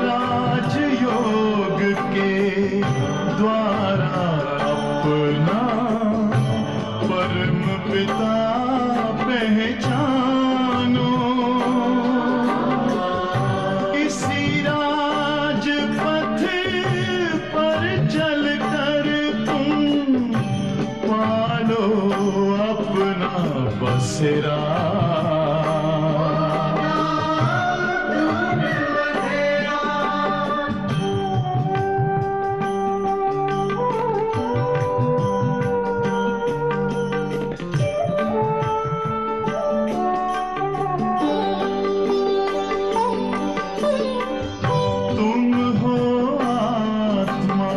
राजयोग के द्वारा अपना परम पिता पहचानो। इसी राजपथ पर चलकर पालो अपना बसेरा। तुम हो आत्मा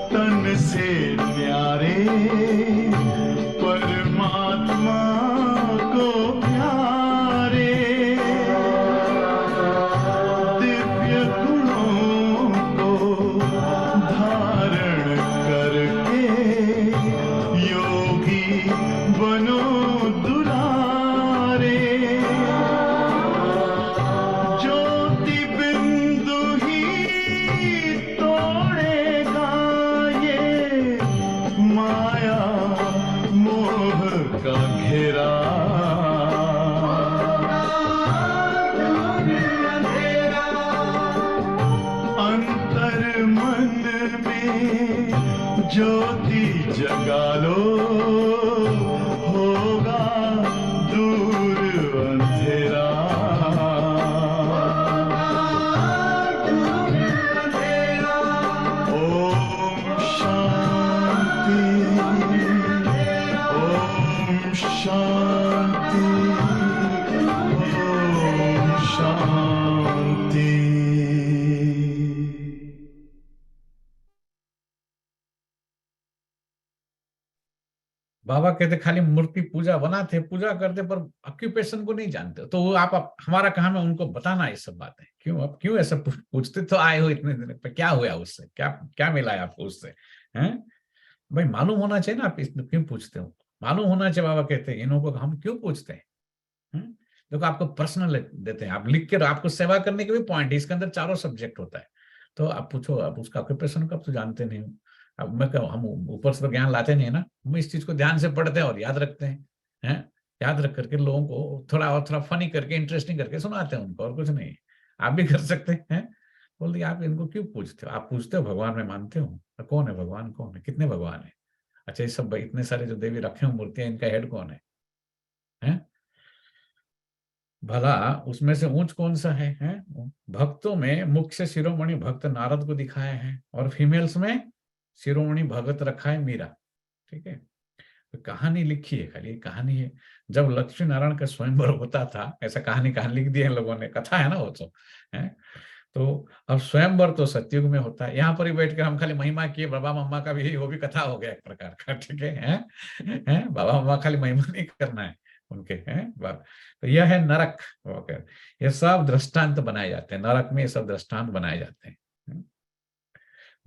तन से न्यारे, परमात्मा को प्यारे। दिव्य गुणों को धारण करके योगी बनो दुलारे। ज्योति बिंदु ही तोड़ेगा ये ज्योति जगा लो, होगा दूर अंधेरा। ओम शांति, ओम शांति, ओम शांति। बाबा कहते खाली मूर्ति पूजा बनाते, पूजा करते, पर ऑक्यूपेशन को नहीं जानते। तो वो आप हमारा काम है उनको बताना ये सब बातें। क्यों आप क्यों ऐसा पूछते? तो आए हो इतने दिन पे, क्या हुआ उससे, क्या क्या मिला है आपको उससे? हैं भाई, मालूम होना चाहिए ना, आप इसमें क्यों पूछते हो? मालूम होना चाहिए। बाबा कहते हैं इन्हों को हम क्यों पूछते हैं? देखो आपको पर्सनल देते हैं, आप लिख के, आपको सेवा करने के भी पॉइंट है, इसके अंदर चारों सब्जेक्ट होता है। तो आप पूछो, आप उसका ऑक्यूपेशन कब तो जानते नहीं हो। अब मैं कहूँ हम ऊपर से तो ज्ञान लाते नहीं है ना, हम इस चीज को ध्यान से पढ़ते हैं और याद रखते हैं। याद रख करके लोगों को थोड़ा फनी करके, इंटरेस्टिंग करके सुनाते हैं उनको, और कुछ नहीं। आप भी कर सकते हैं। बोल दिए आप इनको क्यों पूछते हो? आप पूछते हो भगवान में मानते हो? तो कौन है भगवान? कौन है? कितने भगवान है? अच्छा ये सब इतने सारे जो देवी रखे हो मूर्तियां, इनका हेड कौन है? भला उसमें से ऊंच कौन सा है? भक्तों में मुख्य शिरोमणि भक्त नारद को दिखाया है, और फीमेल्स में शिरोमणि भगत रखा है मीरा। ठीक है, तो कहानी लिखी है, खाली कहानी है। जब लक्ष्मी नारायण का स्वयंवर होता था, ऐसा कहानी लिख दी है लोगों ने, कथा है ना वो तो है। तो अब स्वयंवर तो सतयुग में होता है। यहाँ पर ही बैठ कर हम खाली महिमा किए, बाबा मम्मा का भी वो भी कथा हो गया एक प्रकार का। ठीक है, बाबा मम्मा खाली महिमा नहीं करना है उनके, हैं। तो यह है नरक। ये सब दृष्टांत बनाए जाते हैं, नरक में ये सब दृष्टांत बनाए जाते हैं।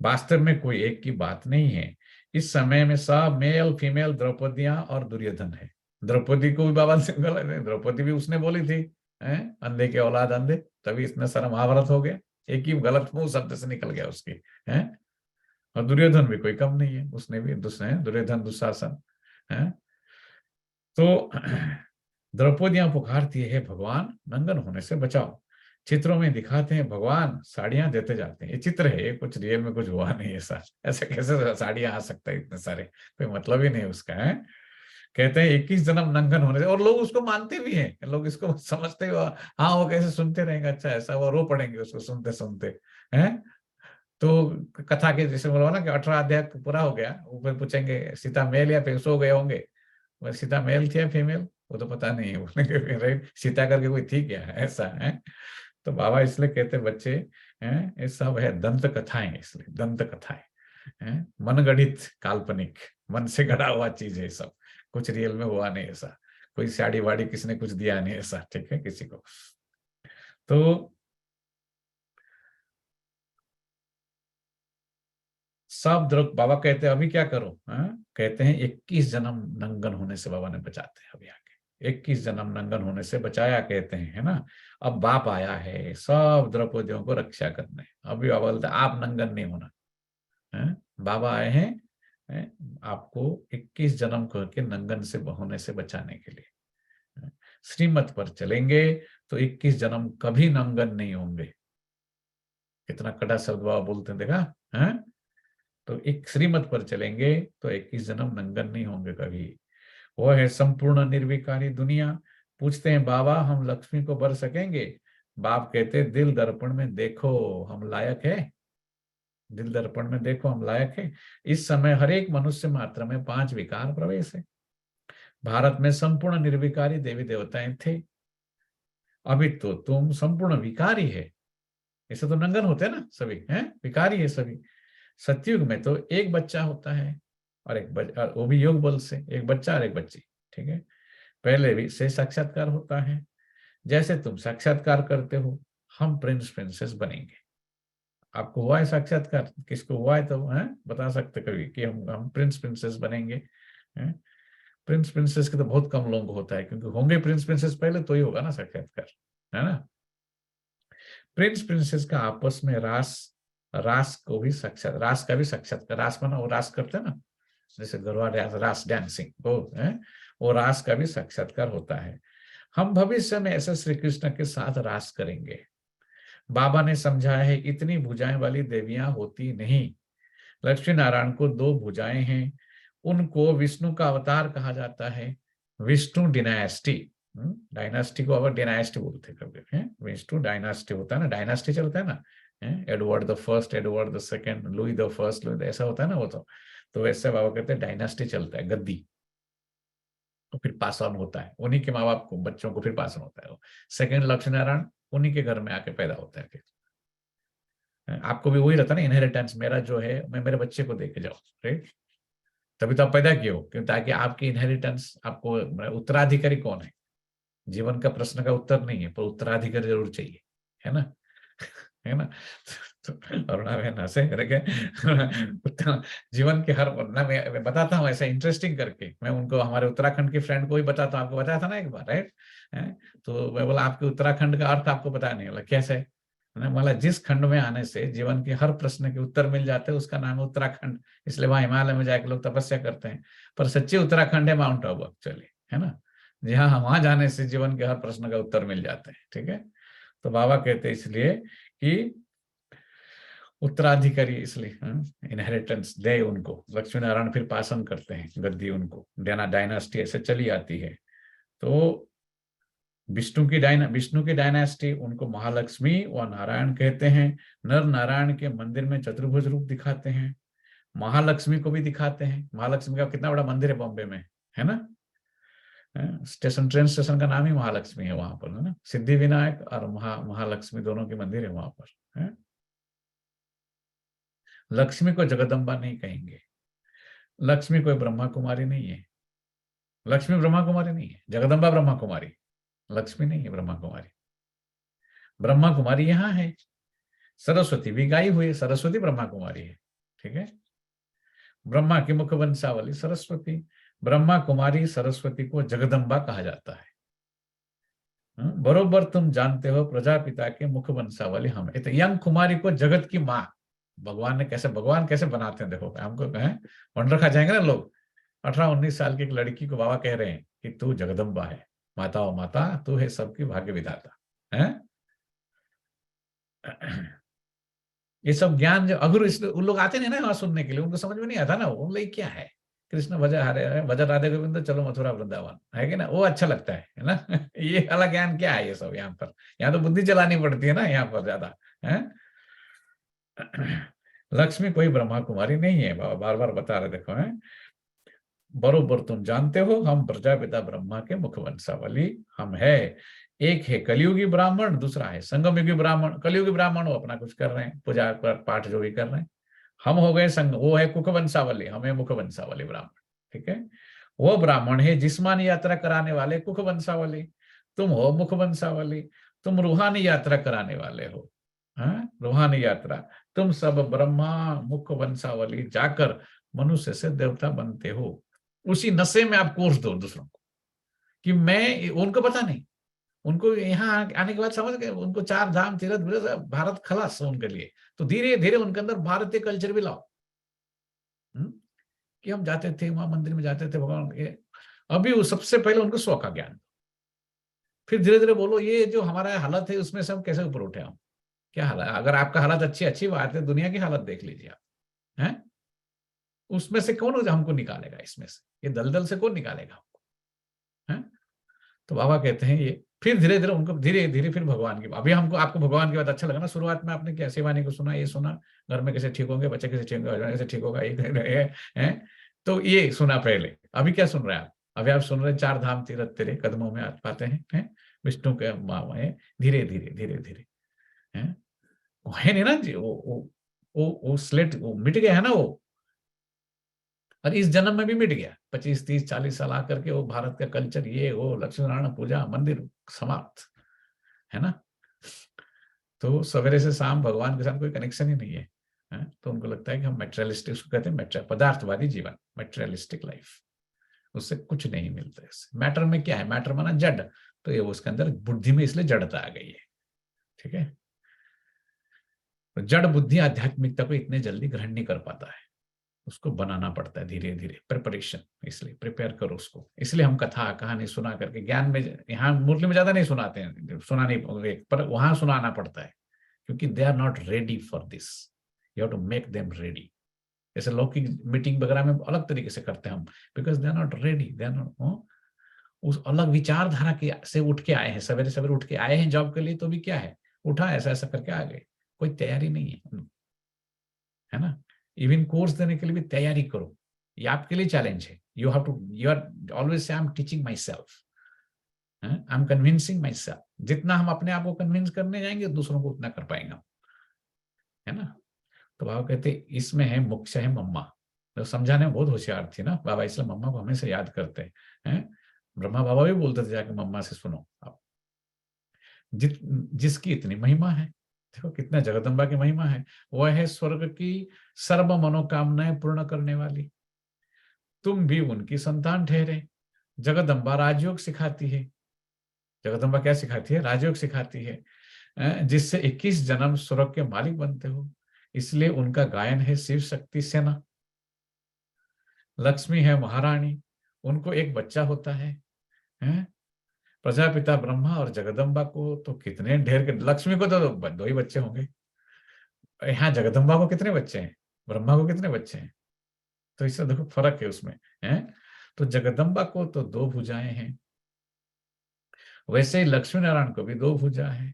वास्तव में कोई एक की बात नहीं है। इस समय में सब मेल फीमेल द्रौपदियां और दुर्योधन है। द्रौपदी को भी बाबा सिंगल, द्रौपदी भी उसने बोली थी, अंधे के औलाद अंधे, तभी इतना सारा महाभारत हो गया। एक ही गलत मुंह शब्द से निकल गया उसकी, है। और दुर्योधन भी कोई कम नहीं है, उसने भी दुर्योधन दुशासन है। तो द्रौपदियां पुकारती है भगवान नंगन होने से बचाओ। चित्रों में दिखाते हैं भगवान साड़ियां देते जाते हैं। ये चित्र है, कुछ रियल में कुछ हुआ नहीं ऐसा। ऐसे कैसे साड़ियां आ सकता है इतने सारे, कोई मतलब ही नहीं उसका, है। कहते हैं 21 जन्म नंगन होने से, और लोग उसको मानते भी हैं। लोग इसको समझते हुए हाँ वो कैसे सुनते रहेंगे, अच्छा ऐसा, वो रो पड़ेंगे उसको सुनते सुनते, हैं। तो कथा के जैसे बोला ना कि 18 अध्याय पूरा हो गया, ऊपर पूछेंगे सीता मेल या फिर सो गए होंगे, वो सीता मेल थी या फीमेल वो तो पता नहीं है। सीता करके कोई थी क्या, ऐसा है। तो बाबा इसलिए कहते बच्चे हैं, ये सब है दंत कथाएं, इसलिए दंत कथाएं हैं, मनगढ़ित काल्पनिक, मन से गढ़ा हुआ चीज है सब, कुछ रियल में हुआ नहीं ऐसा। कोई साड़ी वाड़ी किसने कुछ दिया नहीं ऐसा, ठीक है, किसी को। तो सब द्रोह बाबा कहते हैं अभी क्या करो, कहते हैं 21 जन्म नंगन होने से बाबा ने बचाते हैं। अभी आगे 21 जन्म नंगन होने से बचाया कहते हैं, है ना। अब बाप आया है सब द्रौपदियों को रक्षा करने। अभी बाबा बोलते आप नंगन नहीं होना, है? बाबा आए हैं आपको 21 जन्म करके नंगन से होने से बचाने के लिए। श्रीमत पर चलेंगे तो 21 जन्म कभी नंगन नहीं होंगे। कितना कड़ा शब्द बाबा बोलते हैं, देखा है। तो एक श्रीमत पर चलेंगे तो 21 जन्म नंगन नहीं होंगे कभी। वो है संपूर्ण निर्विकारी दुनिया। पूछते हैं बाबा हम लक्ष्मी को बर सकेंगे? बाप कहते दिल दर्पण में देखो हम लायक है, दिल दर्पण में देखो हम लायक है। इस समय हर एक मनुष्य मात्र में 5 विकार प्रवेश है। भारत में संपूर्ण निर्विकारी देवी देवताएं थे, अभी तो तुम संपूर्ण विकारी है। ऐसे तो नंगन होते हैं ना सभी, हैं, विकारी है सभी। सतयुग में तो एक बच्चा होता है और वो भी योग बल से, एक बच्चा और एक बच्ची, ठीक है। पहले भी से साक्षात्कार होता है। जैसे तुम साक्षात्कार करते हो हम प्रिंस प्रिंसेस बनेंगे। आपको हुआ है साक्षात्कार? किसको हुआ है तो है बता सकते कभी कि हम प्रिंस प्रिंसेस बनेंगे। प्रिंस प्रिंसेस के तो बहुत कम लोगों को होता है, क्योंकि होंगे प्रिंस प्रिंसेस पहले तो ही होगा ना साक्षात्कार, है ना। प्रिंस प्रिंसेस का आपस में रास को भी साक्षात, रास का भी साक्षात्कार, रास माना वो रास करते हैं ना, जैसे गरबा रास डांसिंग, वो रास का भी साक्षात्कार होता है। हम भविष्य में ऐसे श्री कृष्ण के साथ रास करेंगे। बाबा ने समझाया है इतनी भुजाएं वाली देवियां होती नहीं, लक्ष्मी नारायण को दो भुजाएं हैं, उनको विष्णु का अवतार कहा जाता है। विष्णु डिनास्टी, डायनास्टी को अब डिनास्टी बोलते हैं, विष्णु डायनास्टी होता है ना, डायनास्टी चलता है ना, Edward the first, Edward the second, Louis the first, Louis ऐसा होता है ना वो। तो वैसे बाबा कहते हैं डायनास्टी चलता है, गद्दी, तो फिर पास ऑन होता है, उन्हीं के माँ बाप को, बच्चों को फिर पास ऑन होता है। सेकंड लक्ष्मी नारायण उन्हीं के घर में आके पैदा होता है। फिर आपको भी वही रहता है ना, इनहेरिटेंस मेरा जो है, मैं मेरे बच्चे को देके जाऊँ, राइट? तभी तो आप पैदा किए हो, क्यों? ताकि आपकी इनहेरिटेंस, आपको उत्तराधिकारी कौन है, जीवन का प्रश्न का उत्तर नहीं है, पर उत्तराधिकारी जरूर चाहिए, है ना? है ना? तो अरुणा बहन हंसे रखे। जीवन के हर ना, मैं बताता हूँ ऐसा इंटरेस्टिंग करके, मैं उनको, हमारे उत्तराखंड के फ्रेंड को ही बताता हूँ, आपको बताया था ना एक बार, राइट? तो मैं बोला आपके उत्तराखंड का अर्थ आपको पता नहीं, बोला कैसे? मतलब जिस खंड में आने से जीवन के हर प्रश्न के उत्तर मिल जाते हैं, उसका नाम है उत्तराखंड। इसलिए वहां हिमालय में जाके लोग तपस्या करते हैं, पर सच्चे उत्तराखंड है माउंट आबू एक्चुअली, है ना, जी हाँ, वहां जाने से जीवन के हर प्रश्न का उत्तर मिल जाते हैं। ठीक है, तो बाबा कहते हैं इसलिए कि उत्तराधिकारी, इसलिए इनहेरिटेंस दे उनको। लक्ष्मी नारायण फिर पासन करते हैं गद्दी उनको, डायनास्टी ऐसे चली आती है। तो विष्णु की डायनास्टी, उनको महालक्ष्मी व नारायण कहते हैं। नर नारायण के मंदिर में चतुर्भुज रूप दिखाते हैं, महालक्ष्मी को भी दिखाते हैं। महालक्ष्मी का कितना बड़ा मंदिर है बॉम्बे में, है ना? स्टेशन, ट्रेन स्टेशन का नाम ही महालक्ष्मी है वहां पर, है ना? सिद्धि विनायक और महालक्ष्मी दोनों के मंदिर है वहां पर, है? लक्ष्मी को जगदम्बा नहीं कहेंगे, लक्ष्मी कोई ब्रह्मा कुमारी नहीं है, लक्ष्मी ब्रह्मा कुमारी नहीं है, जगदम्बा ब्रह्मा कुमारी, लक्ष्मी नहीं है ब्रह्मा कुमारी। ब्रह्मा कुमारी यहाँ है, सरस्वती भी गाई हुई है, सरस्वती ब्रह्मा कुमारी है। ठीक है, ब्रह्मा की मुख वंशावली सरस्वती, ब्रह्मा कुमारी सरस्वती को जगदम्बा कहा जाता है। बरोबर तुम जानते हो प्रजापिता के मुख वंशावली हम, तो यंग कुमारी को जगत की माँ, भगवान कैसे बनाते हैं देखो, हमको कहें वंडर खा जाएंगे ना लोग। 18-19 साल की एक लड़की को बाबा कह रहे हैं कि तू जगदम्बा है, माता ओ माता, तू है सबकी भाग्य विधाता है। ये सब ज्ञान जो अगर उन लोग आते नहीं ना वहां सुनने के लिए, उनको समझ में नहीं आता ना, वो लोग क्या है, कृष्ण भजन राधे गोविंद, चलो मथुरा वृंदावन, है कि ना, वो अच्छा लगता है ना। ये वाला ज्ञान क्या है ये सब यहाँ पर? यहाँ तो बुद्धि चलानी पड़ती है ना यहाँ पर ज्यादा, है? लक्ष्मी कोई ब्रह्मा कुमारी नहीं है, बाबा बार बार बता रहे, देखो है, बरोबर तुम जानते हो हम प्रजापिता ब्रह्मा के मुख वंशावली हम है। एक है कलयुगी ब्राह्मण, दूसरा है संगम युगी ब्राह्मण। कलयुगी ब्राह्मण वो अपना कुछ कर रहे हैं, पूजा पाठ जो भी कर रहे हैं। हम हो गए संग, वो है कुख वंशावली, हमें मुख वंशावली ब्राह्मण। ठीक है, वो ब्राह्मण है जिस्मानी यात्रा कराने वाले, कुख वंशावली। तुम हो मुख वंशावली, तुम रूहानी यात्रा कराने वाले हो, रूहानी यात्रा। तुम सब ब्रह्मा मुख वंशावली जाकर मनुष्य से देवता बनते हो। उसी नशे में आप कोर्स दो दूसरों को कि मैं, उनको पता नहीं, उनको यहाँ आने के बाद समझ गए, उनको 4 धाम तीर्थ भारत खलास उनके लिए। तो धीरे धीरे उनके अंदर भारतीय कल्चर भी लाओ, कि हम जाते थे वहां मंदिर में, जाते थे भगवान के। अभी वो सबसे पहले उनको स्व का ज्ञान, फिर धीरे धीरे बोलो ये जो हमारा हालत है उसमें से हम कैसे ऊपर उठे, हम क्या हालत। अगर आपका हालत अच्छी बात है, दुनिया की हालत देख लीजिए आप, हैं? उसमें से कौन हमको निकालेगा, इसमें से ये दलदल से कौन निकालेगा हमको, हैं? तो बाबा कहते हैं ये फिर धीरे धीरे उनको धीरे धीरे फिर भगवान की, अभी हमको आपको भगवान की बात अच्छा लगा ना, शुरुआत में आपने क्या शिवानी को सुना, ये सुना घर में कैसे ठीक होंगे, बच्चे कैसे ठीक होंगे, कैसे ठीक होगा, ये तो ये सुना पहले। अभी क्या सुन रहे हैं आप? अभी आप सुन रहे हैं 4 धाम तीर्थ तेरे कदमों में आ पाते हैं, विष्णु के है, धीरे धीरे धीरे धीरे है नहीं ना जी, वो स्लेट वो मिट गया है ना वो, और इस जन्म में भी मिट गया। 25, 30, 40 साल आकर के वो भारत का कल्चर, ये वो लक्ष्मी नारायण पूजा मंदिर समाप्त, है ना? तो सवेरे से शाम भगवान के साथ कोई कनेक्शन ही नहीं है, तो उनको लगता है कि हम मेटेरियलिस्टिक, उसको कहते हैं पदार्थवादी जीवन, मेटेरियलिस्टिक लाइफ, उससे कुछ नहीं मिलता है। मैटर में क्या है? मैटर माना जड़, तो ये उसके अंदर बुद्धि में इसलिए जड़ता आ गई है। ठीक है, तो जड़ बुद्धि आध्यात्मिकता को इतने जल्दी ग्रहण नहीं कर पाता है, उसको बनाना पड़ता है धीरे धीरे, प्रिपरेशन, इसलिए प्रिपेयर करो उसको। इसलिए हम कथा कहानी सुना करके, ज्ञान में यहाँ मुरली में ज्यादा नहीं सुनाते हैं, सुना नहीं, पर वहां सुनाना पड़ता है, क्योंकि they are not ready for this, you have to make them ready. जैसे लौकिक मीटिंग वगैरह में अलग तरीके से करते हैं हम, because they are not ready, they are not उस अलग विचारधारा के से उठ के आए हैं, सवेरे सवेरे उठ के आए हैं जॉब के लिए, तो भी क्या है, उठा ऐसा ऐसा करके आ गए, कोई तैयारी नहीं है ना। इवन कोर्स देने के लिए भी तैयारी करो, ये आपके लिए चैलेंज है। You have to, you are always say I am teaching myself, I am convincing myself. जितना हम अपने आप को कन्विंस करने जाएंगे दूसरों को उतना कर पाएंगे, है ना। तो बाबा कहते इसमें है मुख्य है मम्मा, तो समझाने में बहुत होशियार थी ना बाबा, इसलिए मम्मा को हमेशा याद करते हैं। ब्रह्मा बाबा भी बोलते थे जाके मम्मा से सुनो आप, जिसकी इतनी महिमा है, देखो कितना जगदम्बा की महिमा है, वह है स्वर्ग की सर्व मनोकामनाएं पूर्ण करने वाली, तुम भी उनकी संतान ठहरे। जगदम्बा राजयोग सिखाती है, जगदम्बा क्या सिखाती है, राजयोग सिखाती है, जिससे 21 जन्म स्वर्ग के मालिक बनते हो, इसलिए उनका गायन है शिव शक्ति सेना। लक्ष्मी है महारानी, उनको एक बच्चा होता है, प्रजापिता ब्रह्मा और जगदम्बा को तो कितने ढेर के, लक्ष्मी को तो 2 ही बच्चे होंगे, यहाँ जगदम्बा को कितने बच्चे हैं, ब्रह्मा को कितने बच्चे हैं, तो इससे देखो फर्क है उसमें, तो जगदम्बा को तो 2 भुजाएं हैं, वैसे ही लक्ष्मी नारायण को भी 2 भुजा है।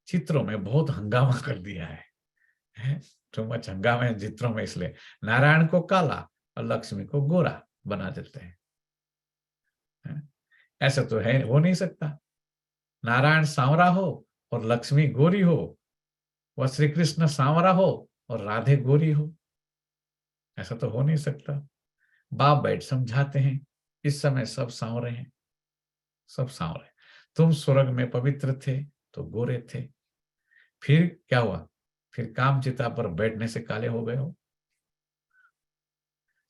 चित्रों में बहुत हंगामा कर दिया है, टू मच हंगामा है चित्रों में, इसलिए नारायण को काला और लक्ष्मी को गोरा बना देते हैं। ऐसा तो है, हो नहीं सकता, नारायण सांवरा हो और लक्ष्मी गोरी हो, वह श्री कृष्ण सांवरा हो और राधे गोरी हो, ऐसा तो हो नहीं सकता। बाप बैठ समझाते हैं, इस समय सब सांवरे हैं, सब सांवरे। तुम स्वर्ग में पवित्र थे तो गोरे थे, फिर क्या हुआ, फिर कामचिता पर बैठने से काले हो गए हो।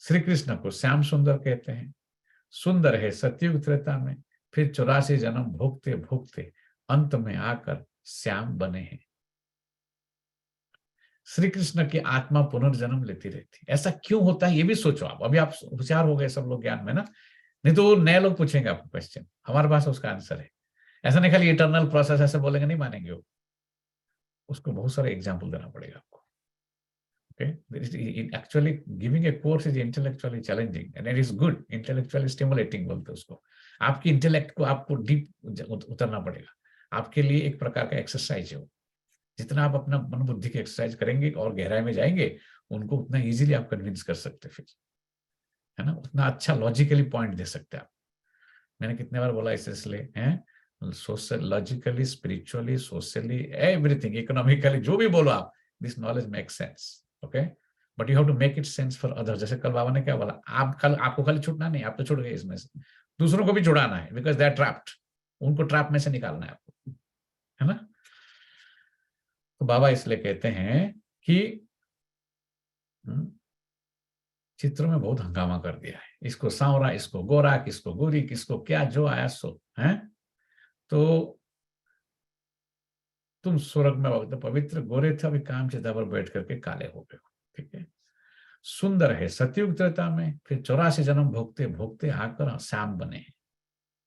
श्री कृष्ण को श्याम सुंदर कहते हैं, सुंदर है सतयुग त्रेता में, फिर 84 जन्म भोगते भोगते अंत में आकर श्याम बने हैं। श्री कृष्ण की आत्मा पुनर्जन्म लेती रहती, ऐसा क्यों होता है ये भी सोचो आप। अभी आप होशियार हो गए सब लोग ज्ञान में ना, नहीं तो नए लोग पूछेंगे आपको क्वेश्चन, हमारे पास उसका आंसर है। ऐसा नहीं खाली इटर्नल प्रोसेस ऐसे बोलेंगे नहीं मानेंगे वो, उसको बहुत सारे एग्जाम्पल देना पड़ेगा आपको। Okay? Actually giving a course is intellectually challenging and it is good, intellectually stimulating बोलते उसको। आपकी इंटेलेक्ट को आपको डीप उतरना पड़ेगा, आपके लिए एक प्रकार का एक्सरसाइज है वो। जितना आप अपना मन बुद्धि की एक्सरसाइज करेंगे और गहराई में जाएंगे, उनको उतना इजीली आप कन्विंस कर सकते फिर, है ना, उतना अच्छा लॉजिकली पॉइंट दे सकते आप। मैंने कितने बार बोला इसलिए हैं, sociologically, spiritually, socially, everything, economically, जो भी बोलो आप, this knowledge make sense, okay, but you have to make it sense for other. जैसे कल बाबा ने क्या बोला, आपको खाली छूटना नहीं, आप तो छूट गए इसमें से, दूसरों को भी छुड़ाना है, बिकॉज दे आर ट्रैप्ड, उनको ट्रैप में से निकालना है आपको, है ना। तो बाबा इसलिए कहते हैं कि चित्रों में बहुत हंगामा कर दिया है, इसको सांवरा, इसको गोरा, किसको गोरी, किसको क्या, जो आया सो है। तो तुम स्वर्ग में पवित्र गोरे थे, अभी काम चिता पर बैठ करके काले हो गए हो, ठीक है। सुंदर है सतयुग त्रेता में, फिर 84 जन्म भोगते भोगते आकर श्याम बने हैं।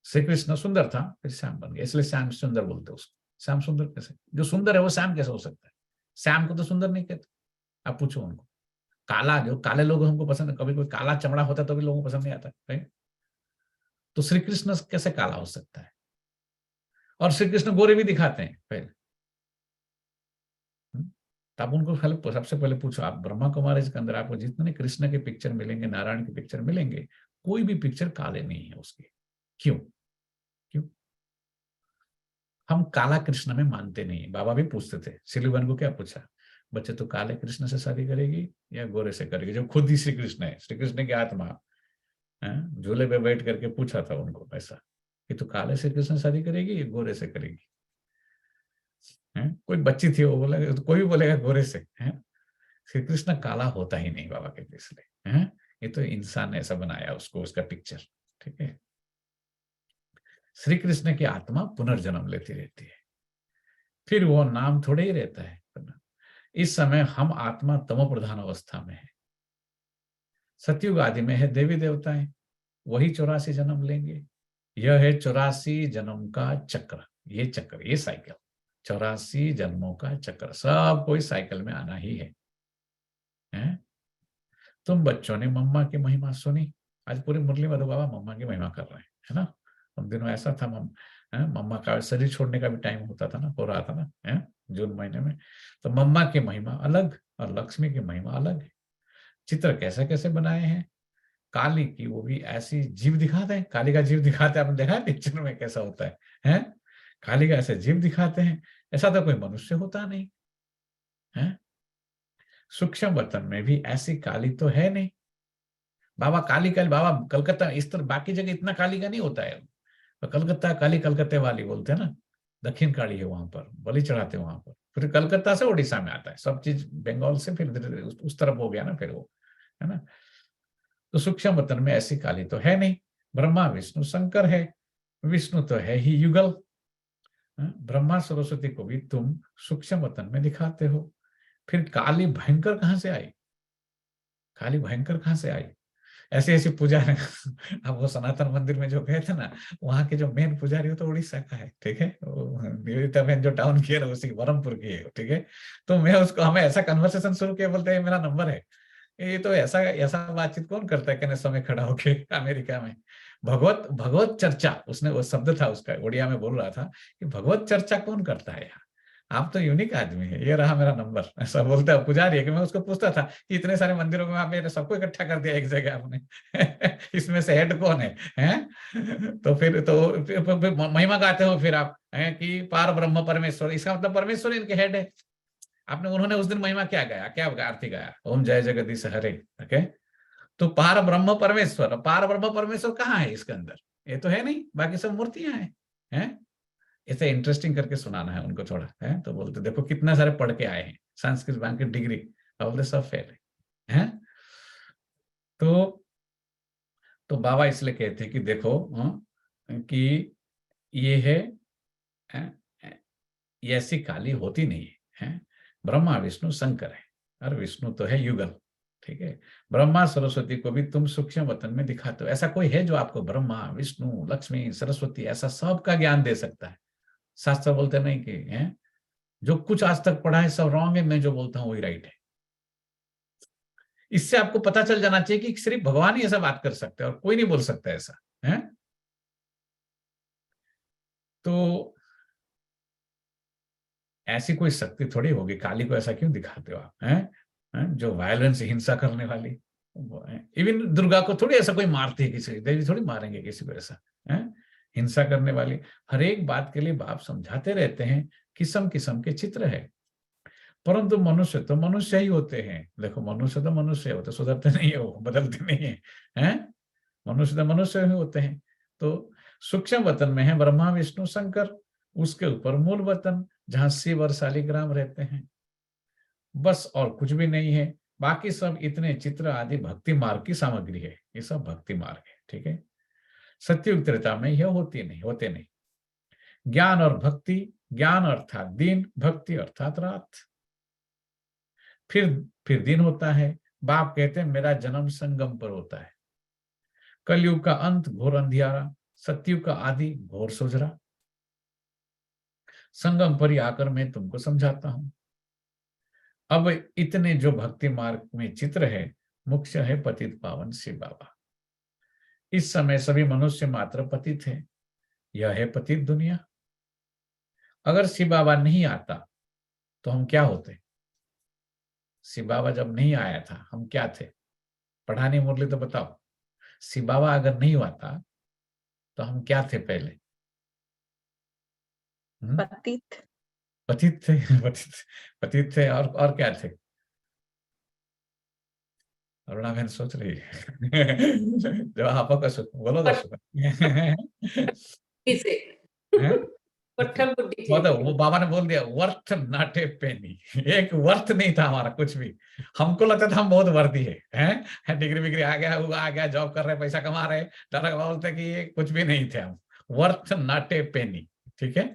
श्री कृष्ण सुंदर था, फिर श्याम बन गए, इसलिए श्याम सुंदर बोलते उसको। श्याम सुंदर कैसे, जो सुंदर है वो श्याम कैसे हो सकता है? श्याम को तो सुंदर नहीं कहते, आप पूछो उनको। काला, जो काले लोग हमको पसंद है, कभी कोई काला चमड़ा होता है तो भी लोगों को पसंद नहीं आता, राइट। तो श्री कृष्ण कैसे काला हो सकता है? और श्री कृष्ण गोरे भी दिखाते हैं पहले, तो आप उनको सबसे पहले पूछो, आप ब्रह्मा कुमारी के अंदर आपको जितने कृष्ण के पिक्चर मिलेंगे, नारायण के पिक्चर मिलेंगे, कोई भी पिक्चर काले नहीं है उसके। क्यों? क्यों? हम काला कृष्ण में मानते नहीं। बाबा भी पूछते थे, सिलीवन को क्या पूछा, बच्चे तो काले कृष्ण से शादी करेगी या गोरे से करेगी? जो खुद ही श्री कृष्ण है, श्री कृष्ण की आत्मा झूले पे बैठ करके पूछा था उनको ऐसा कि तू काले से कृष्ण से शादी करेगी या गोरे से करेगी? कोई बच्ची थी, वो बोला, तो कोई भी बोलेगा गोरे से। श्री कृष्ण काला होता ही नहीं, बाबा कहते, इसलिए ये तो इंसान ने ऐसा बनाया उसको, उसका पिक्चर, ठीक है। श्री कृष्ण की आत्मा पुनर्जन्म लेती रहती है, फिर वो नाम थोड़े ही रहता है। इस समय हम आत्मा तमो प्रधान अवस्था में है। सतयुग आदि में है देवी देवताएं, वही 84 जन्म लेंगे। यह है 84 जन्म का चक्र, ये चक्र, ये साइकिल, 84 जन्मों का चक्र, सब कोई साइकिल में आना ही है। तुम बच्चों ने मम्मा की महिमा सुनी। आज पूरी मुरली मधु बाबा मम्मा की महिमा कर रहे हैं, है ना। उन दिनों ऐसा था, मम्मा का शरीर छोड़ने का भी टाइम होता था ना, हो रहा था ना, है जून महीने में। तो मम्मा की महिमा अलग और लक्ष्मी की महिमा अलग है। चित्र कैसे कैसे बनाए हैं। काली की वो भी ऐसी जीव दिखाते हैं, काली का जीव दिखाते हैं, आपने देखा है पिक्चर में कैसा होता है? काली का ऐसे जीव दिखाते हैं, ऐसा तो कोई मनुष्य होता नहीं है। सूक्ष्म बर्तन में भी ऐसी काली तो है नहीं। बाबा काली बाबा कलकत्ता, इस तरह बाकी जगह इतना काली का नहीं होता है। तो कलकत्ता काली कलकत्ते वाली बोलते हैं ना, दक्षिण काली है, वहां पर बलि चढ़ाते हैं वहां पर। फिर कलकत्ता से उड़ीसा में आता है सब चीज, बंगाल से फिर उस तरफ हो गया ना फिर वो, है ना। तो सूक्ष्म बर्तन में ऐसी काली तो है नहीं। ब्रह्मा विष्णु शंकर है, विष्णु तो है ही युगल। ब्रह्मा सरस्वती को भी तुम सूक्ष्म बर्तन में दिखाते हो। फिर काली भयंकर कहां से आई? काली भयंकर कहां से आई? ऐसी ऐसी पूजा अब वो सनातन मंदिर में जो गए थे ना, वहां के जो मेन पुजारी हो तो उड़ीसा का है, ठीक है। निवेदिता बहन जो टाउन की है ना, उसी बरहमपुर की है, ठीक है। तो मैं उसको, हमें ऐसा कन्वर्सेशन शुरू किया, बोलते हैं मेरा नंबर है। ये तो ऐसा ऐसा बातचीत कौन करता है, कहने समय खड़ा होके अमेरिका में। भगवत भगवत चर्चा, उसने वो शब्द था उसका, उड़िया में बोल रहा था कि भगवत चर्चा कौन करता है यहाँ। आप तो यूनिक आदमी है, ये रहा मेरा नंबर, ऐसा बोलता है पुजारी है। कि मैं उसको पूछता था कि इतने सारे मंदिरों में आपने सबको इकट्ठा कर दिया एक जगह आपने इसमें से हेड कौन है? तो फिर महिमा गाते हो फिर आप, हैं कि पार ब्रह्म परमेश्वर, इसका मतलब परमेश्वर इनके हेड है। आपने, उन्होंने उस दिन महिमा क्या गाया, क्या आरती गाया? ओम जय जगदीश हरे, ओके। तो पार ब्रह्म परमेश्वर, पार ब्रह्म परमेश्वर कहाँ है इसके अंदर? ये तो है नहीं, बाकी सब मूर्तियां हैं। ऐसे इंटरेस्टिंग करके सुनाना है उनको थोड़ा, है। तो बोलते देखो कितना सारे पढ़ के आए हैं, संस्कृत बैंक की डिग्री, बोलते सब फेल है। तो बाबा इसलिए कहते हैं कि देखो कि ये है, ये ऐसी काली होती नहीं है। ब्रह्मा विष्णु शंकर है, और विष्णु तो है युगल, ठीक है। ब्रह्मा सरस्वती को भी तुम सूक्ष्म बर्तन में दिखाते हो। ऐसा कोई है जो आपको ब्रह्मा विष्णु लक्ष्मी सरस्वती ऐसा सबका ज्ञान दे सकता है? शास्त्र बोलते नहीं कि है जो कुछ आज तक पढ़ा है सब रॉन्ग है, मैं जो बोलता हूं वही राइट है। इससे आपको पता चल जाना चाहिए कि सिर्फ भगवान ही ऐसा बात कर सकते हैं और कोई नहीं बोल सकता ऐसा, है। तो ऐसी कोई शक्ति थोड़ी होगी, काली को ऐसा क्यों दिखाते हो आप, हैं? जो वायलेंस, हिंसा करने वाली। इवन दुर्गा को थोड़ी ऐसा कोई मारती है, किसी देवी थोड़ी मारेंगे किसी को ऐसा, है। हिंसा करने वाली, हर एक बात के लिए बाप समझाते रहते हैं, किस्म किस्म के चित्र है। परंतु मनुष्य तो मनुष्य ही होते हैं। देखो मनुष्य तो मनुष्य होते, सुधरते नहीं है, वो बदलते नहीं है, हैं? मनुष्य तो मनुष्य ही होते हैं। तो सूक्ष्म बर्तन में है ब्रह्मा विष्णु शंकर, उसके ऊपर मूल बर्तन जहां शिव और शालिग्राम रहते हैं, बस और कुछ भी नहीं है। बाकी सब इतने चित्र आदि भक्ति मार्ग की सामग्री है, ये सब भक्ति मार्ग है, ठीक है। सत्ययुग त्रेता में यह होते नहीं। ज्ञान और भक्ति, ज्ञान अर्थात दिन, भक्ति अर्थात रात। फिर दिन होता है। बाप कहते हैं मेरा जन्म संगम पर होता है। कलयुग का अंत घोर अंधियारा, सतयुग का आदि घोर सुजरा। संगम पर ही आकर मैं तुमको समझाता हूं। अब इतने जो भक्ति मार्ग में चित्र है, मुख्य है पतित पावन शिव बाबा। इस समय सभी मनुष्य मात्र पतित है, यह है पतित दुनिया। अगर शिव बाबा नहीं आता तो हम क्या होते? शिव बाबा जब नहीं आया था हम क्या थे? पढ़ानी मुरली तो बताओ। शिव बाबा अगर नहीं आता तो हम क्या थे पहले? पतित पतित थे पतित थे और क्या थे? अरुणा बहन सोच रही है जब आप बोलो तो वो बाबा ने बोल दिया वर्थ नॉट ए पेनी। एक वर्थ नहीं था हमारा कुछ भी। हमको लगता था हम बहुत वर्दी हैं, डिग्री विग्री आ गया, जॉब कर रहे, पैसा कमा रहे, दादा बाबा बोलते कि ये कुछ भी नहीं थे हम, वर्थ नॉट ए पेनी, ठीक है।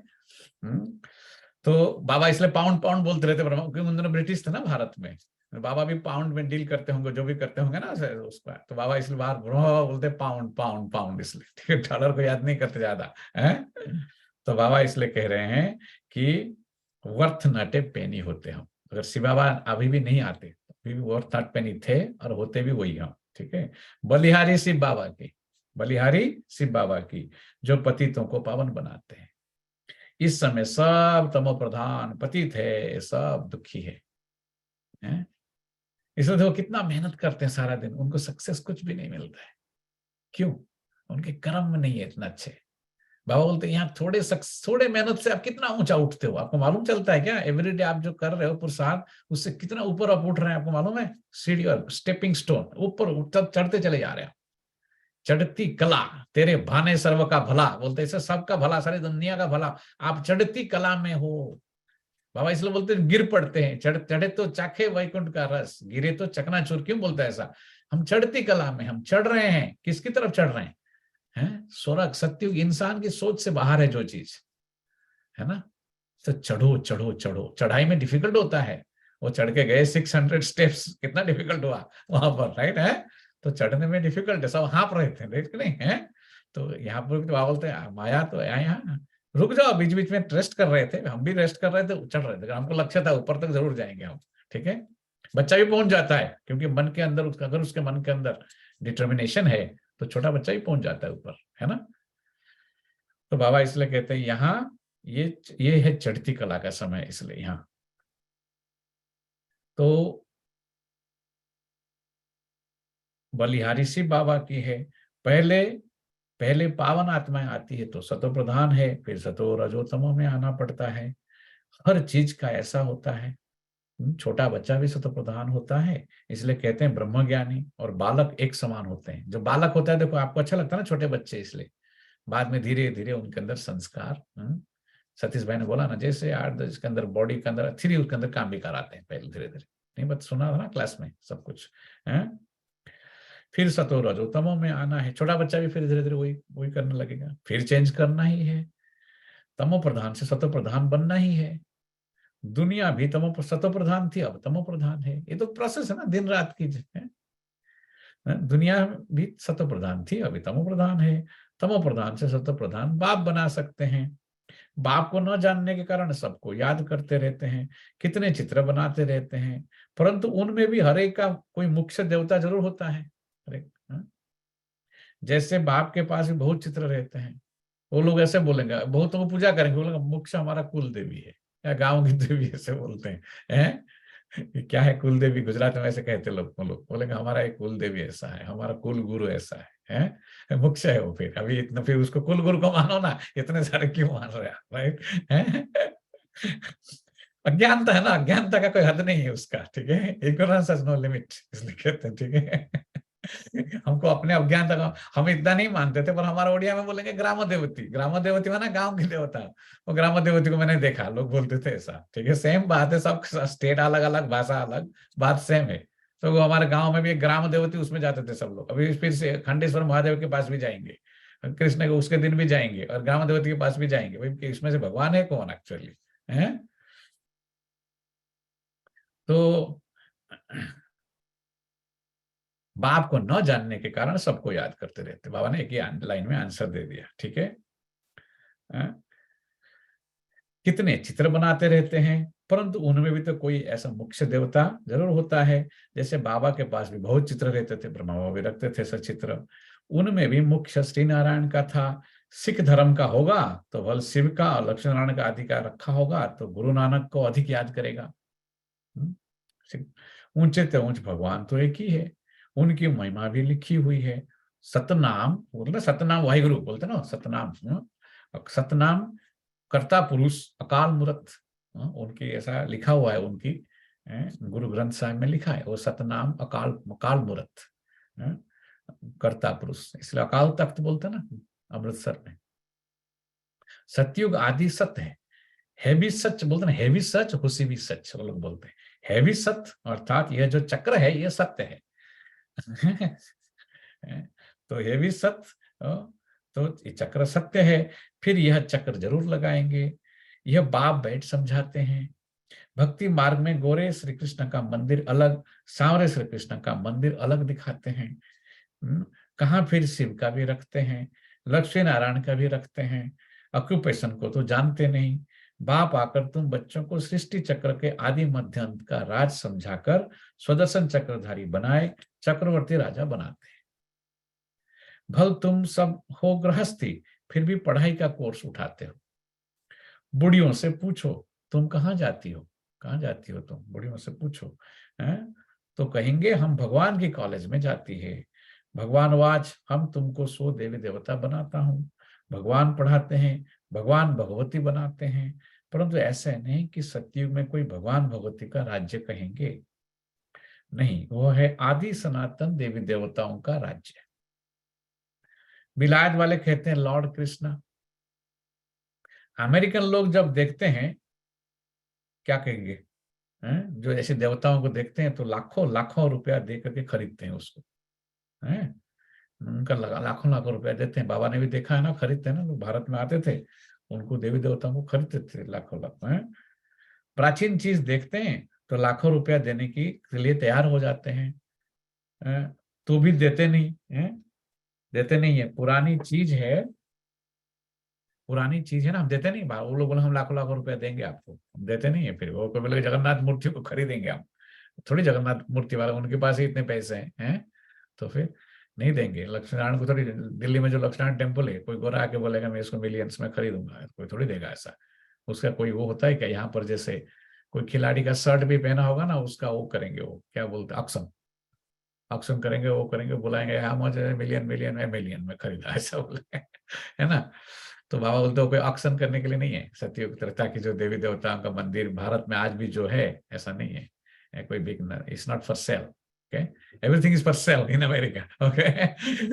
तो बाबा इसलिए पाउंड बोलते रहते, क्योंकि उन दिनों ब्रिटिश थे ना भारत में, बाबा भी पाउंड में डील करते होंगे, जो भी करते होंगे ना उसका। तो बाबा इसलिए बाहर बोलते पाउंड इसलिए, ठीक है। डॉलर को याद नहीं करते ज्यादा, है। तो बाबा इसलिए कह रहे हैं कि वर्थ नॉट ए पेनी होते हम। अगर शिव बाबा अभी भी नहीं आते भी वो थर्ड पेनी थे और होते भी वही हम, ठीक है। बलिहारी शिव बाबा की, बलिहारी शिव बाबा की, जो पतितों को पावन बनाते हैं। इस समय सब तमो प्रधान पतित है, सब दुखी है, हैं? इसलिए देखो कितना मेहनत करते हैं सारा दिन, उनको सक्सेस कुछ भी नहीं मिलता है। क्यों? उनके कर्म में नहीं है इतना अच्छे। बाबा बोलते हैं यहाँ थोड़े मेहनत से आप कितना ऊंचा उठते हो, आपको मालूम चलता है क्या? एवरीडे आप जो कर रहे हो पुरुषार्थ, उससे कितना ऊपर आप उठ रहे हैं, आपको मालूम है? सीढ़ी और स्टेपिंग स्टोन, ऊपर चढ़ते चले जा रहे हो। चढ़ती कला तेरे भाने सर्व का भला, बोलते इसे सबका भला, सारी दुनिया का भला, आप चढ़ती कला में हो। बाबा इसलिए बोलते हैं गिर पड़ते हैं, चढ़े तो चाखे वैकुंठ का रस, गिरे तो चकनाचूर। क्यों बोलता है ऐसा? हम चढ़ती कला में, हम चढ़ रहे हैं। किसकी तरफ चढ़ रहे हैं? स्वर्ग सत्युग, इंसान की सोच से बाहर है जो चीज, है ना। तो चढ़ो चढ़ो चढ़ो। चढ़ाई में डिफिकल्ट होता है, वो चढ़ के गए 600 स्टेप्स, कितना डिफिकल्ट हुआ वहां पर, राइट है। तो चढ़ने में डिफिकल्ट है, सब हाँप रहे थे, राइट नहीं है। तो यहाँ पर तो बोलते हैं माया तो यहाँ रुक जाओ, बीच बीच में रेस्ट कर रहे थे, हम भी रेस्ट कर रहे थे, चढ़ रहे थे, हमको लक्ष्य था ऊपर तक जरूर जाएंगे हम, ठीक है। बच्चा भी पहुंच जाता है, क्योंकि मन के अंदर उसका, अगर उसके मन के अंदर डिटर्मिनेशन है तो छोटा बच्चा ही पहुंच जाता है ऊपर, है ना। तो बाबा इसलिए कहते हैं यहाँ ये है चढ़ती कला का समय, इसलिए यहाँ तो बलिहारी शिव बाबा की है। पहले पावन आत्माएं आती है तो सतो प्रधान है, फिर सतो रजोतमो में आना पड़ता है। हर चीज का ऐसा होता है। छोटा बच्चा भी सतो प्रधान होता है, इसलिए कहते हैं ब्रह्मज्ञानी और बालक एक समान होते हैं। जो बालक होता है, देखो आपको अच्छा लगता है ना छोटे बच्चे, इसलिए बाद में धीरे धीरे उनके अंदर संस्कार, सतीश भाई ने बोला ना, जैसे 8-10 के अंदर बॉडी के अंदर 3 उसके अंदर काम भी कराते हैं पहले धीरे धीरे, नहीं बस सुना था ना क्लास में सब कुछ है। फिर सतो रजोतमो में आना है, छोटा बच्चा भी फिर धीरे धीरे वही करने लगेगा, फिर चेंज करना ही है। तमो प्रधान से सतो प्रधान बनना ही है। दुनिया भी सतो प्रधान थी, अब तमो प्रधान है। ये तो प्रोसेस है ना, दिन रात की है। दुनिया भी सतो प्रधान थी, अभी तमो प्रधान है। तमो प्रधान से सतो प्रधान बाप बना सकते हैं। बाप को न जानने के कारण सबको याद करते रहते हैं, कितने चित्र बनाते रहते हैं, परंतु उनमें भी हर एक का कोई मुख्य देवता जरूर होता है। जैसे बाप के पास भी बहुत चित्र रहते हैं, वो लोग ऐसे बोलेंगे, बहुतों को पूजा करेंगे, बोलेंगे मुख्य हमारा कुल देवी है या गांव की देवी, ऐसे बोलते हैं। क्या है कुल देवी? गुजरात में ऐसे कहते लोग बोलेंगे हमारा एक कुल देवी ऐसा है, हमारा कुल गुरु ऐसा है, मुख्य है वो। फिर अभी इतना, फिर उसको कुल गुरु को मानो ना, इतने सारे क्यों मान रहे हैं, राइट? अज्ञानता है ना, अज्ञानता का कोई हद नहीं है उसका, ठीक है। इग्नोरेंस हैज नो लिमिट, इसलिए कहते हैं, ठीक है। हमको अपने अज्ञानता का, हम इतना नहीं मानते थे, पर हमारा ओडिया में बोलेंगे ग्राम देवती। ग्राम देवती माना गांव की देवता। वो ग्राम देवती को मैंने देखा, लोग बोलते थे ऐसा, ठीक है। सेम बात है, सब स्टेट अलग अलग, भाषा अलग, बात सेम है। तो वो हमारे गांव में भी एक ग्राम देवती, उसमें जाते थे सब लोग। अभी फिर से खंडेश्वर महादेव के पास भी जाएंगे, कृष्ण के उसके दिन भी जाएंगे, और ग्राम देवती के पास भी जाएंगे। भाई इसमें से भगवान है कौन एक्चुअली, है? तो बाप को न जानने के कारण सबको याद करते रहते। बाबा ने एक ही लाइन में आंसर दे दिया, ठीक है। कितने चित्र बनाते रहते हैं, परंतु उनमें भी तो कोई ऐसा मुख्य देवता जरूर होता है। जैसे बाबा के पास भी बहुत चित्र रहते थे, ब्रह्मा बाबा भी रखते थे सचित्र, उनमें भी मुख्य श्री नारायण का था। सिख धर्म का होगा तो बल शिव का, और लक्ष्मी नारायण का आदि का रखा होगा तो गुरु नानक को अधिक याद करेगा। ऊंचे से ऊंच भगवान तो एक ही है, उनकी महिमा भी लिखी हुई है। सतनाम बोलते, सतनाम वाहिगुरु बोलते ना, सतनाम। सतनाम कर्ता पुरुष अकाल मूर्त, उनकी ऐसा लिखा हुआ है, उनकी गुरु ग्रंथ साहिब में लिखा है, वो सतनाम अकाल मूर्त कर्ता पुरुष, इसलिए अकाल तख्त बोलते ना अमृतसर में। सतयुग आदि सत्य है भी सच बोलते ना, है भी सच, हुसी भी सच, वो लोग बोलते हैं। है भी सत्य अर्थात यह जो चक्र है ये सत्य है। तो ये भी सत्य, तो ये चक्र सत्य है, फिर यह चक्र जरूर लगाएंगे। यह बाप बैठ समझाते हैं। भक्ति मार्ग में गोरे श्री कृष्ण का मंदिर अलग, सांवरे श्री कृष्ण का मंदिर अलग दिखाते हैं। कहाँ फिर शिव का भी रखते हैं, लक्ष्मी नारायण का भी रखते हैं। ऑक्यूपेशन को तो जानते नहीं, बाप आकर तुम बच्चों को सृष्टि चक्र के आदि मध्य अंत का राज समझाकर स्वदर्शन चक्रधारी बनाए चक्रवर्ती राजा बनाते हैं। भल तुम सब हो गृहस्थी, फिर भी पढ़ाई का कोर्स उठाते हो। बुढ़ियों से पूछो तुम कहाँ जाती हो, कहाँ जाती हो तुम, बुढ़ियों से पूछो हैं? तो कहेंगे हम भगवान की कॉलेज में जाती है। भगवान वाच हम तुमको 100 देवी देवता बनाता हूँ। भगवान पढ़ाते हैं, भगवान भगवती बनाते हैं, परंतु ऐसा नहीं कि सतयुग में कोई भगवान भगवती का राज्य कहेंगे, नहीं, वो है आदि सनातन देवी देवताओं का राज्य। विलायत वाले कहते हैं लॉर्ड कृष्णा। अमेरिकन लोग जब देखते हैं क्या कहेंगे हैं? जो ऐसे देवताओं को देखते हैं तो लाखों लाखों रुपया दे करके खरीदते हैं उसको हैं? उनका लाखों लाखों रुपया देते हैं। बाबा ने भी देखा है ना, खरीदते हैं ना, लोग भारत में आते थे उनको देवी देवताओं को खरीदते थे लाखों लाखों हैं। प्राचीन चीज देखते हैं तो लाखों रुपया देने के लिए तैयार हो जाते हैं, तो भी देते नहीं है, देते नहीं है। पुरानी चीज है, पुरानी चीज है ना, हम देते नहीं। वो लोग बोले हम लाखों लाखों रुपया देंगे आपको, हम देते नहीं है। फिर वो कोई बोले जगन्नाथ मूर्ति को खरीदेंगे हम, थोड़ी जगन्नाथ मूर्ति वाला उनके पास ही इतने पैसे हैं तो फिर नहीं देंगे। लक्ष्मीनारायण को थोड़ी, दिल्ली में जो लक्ष्मीनारायण टेम्पल है, कोई गोरा आके बोलेगा मैं इसको मिलियंस में खरीदूंगा, कोई थोड़ी देगा ऐसा। उसका कोई वो होता है क्या? यहाँ पर जैसे कोई खिलाड़ी का शर्ट भी पहना होगा ना, उसका वो करेंगे, वो क्या बोलते हैं, ऑक्शन, ऑक्शन करेंगे, वो करेंगे, बुलाएंगे हाँ मुझे मिलियन मिलियन में खरीदा, ऐसा बोले है ना। तो बाबा बोलते हो कोई ऑक्शन करने के लिए नहीं है सतयुग त्रेता की जो देवी देवताओं का मंदिर भारत में आज भी जो है, ऐसा नहीं है कोई big, it's not for sale. Okay, everything is for sale in America. Okay,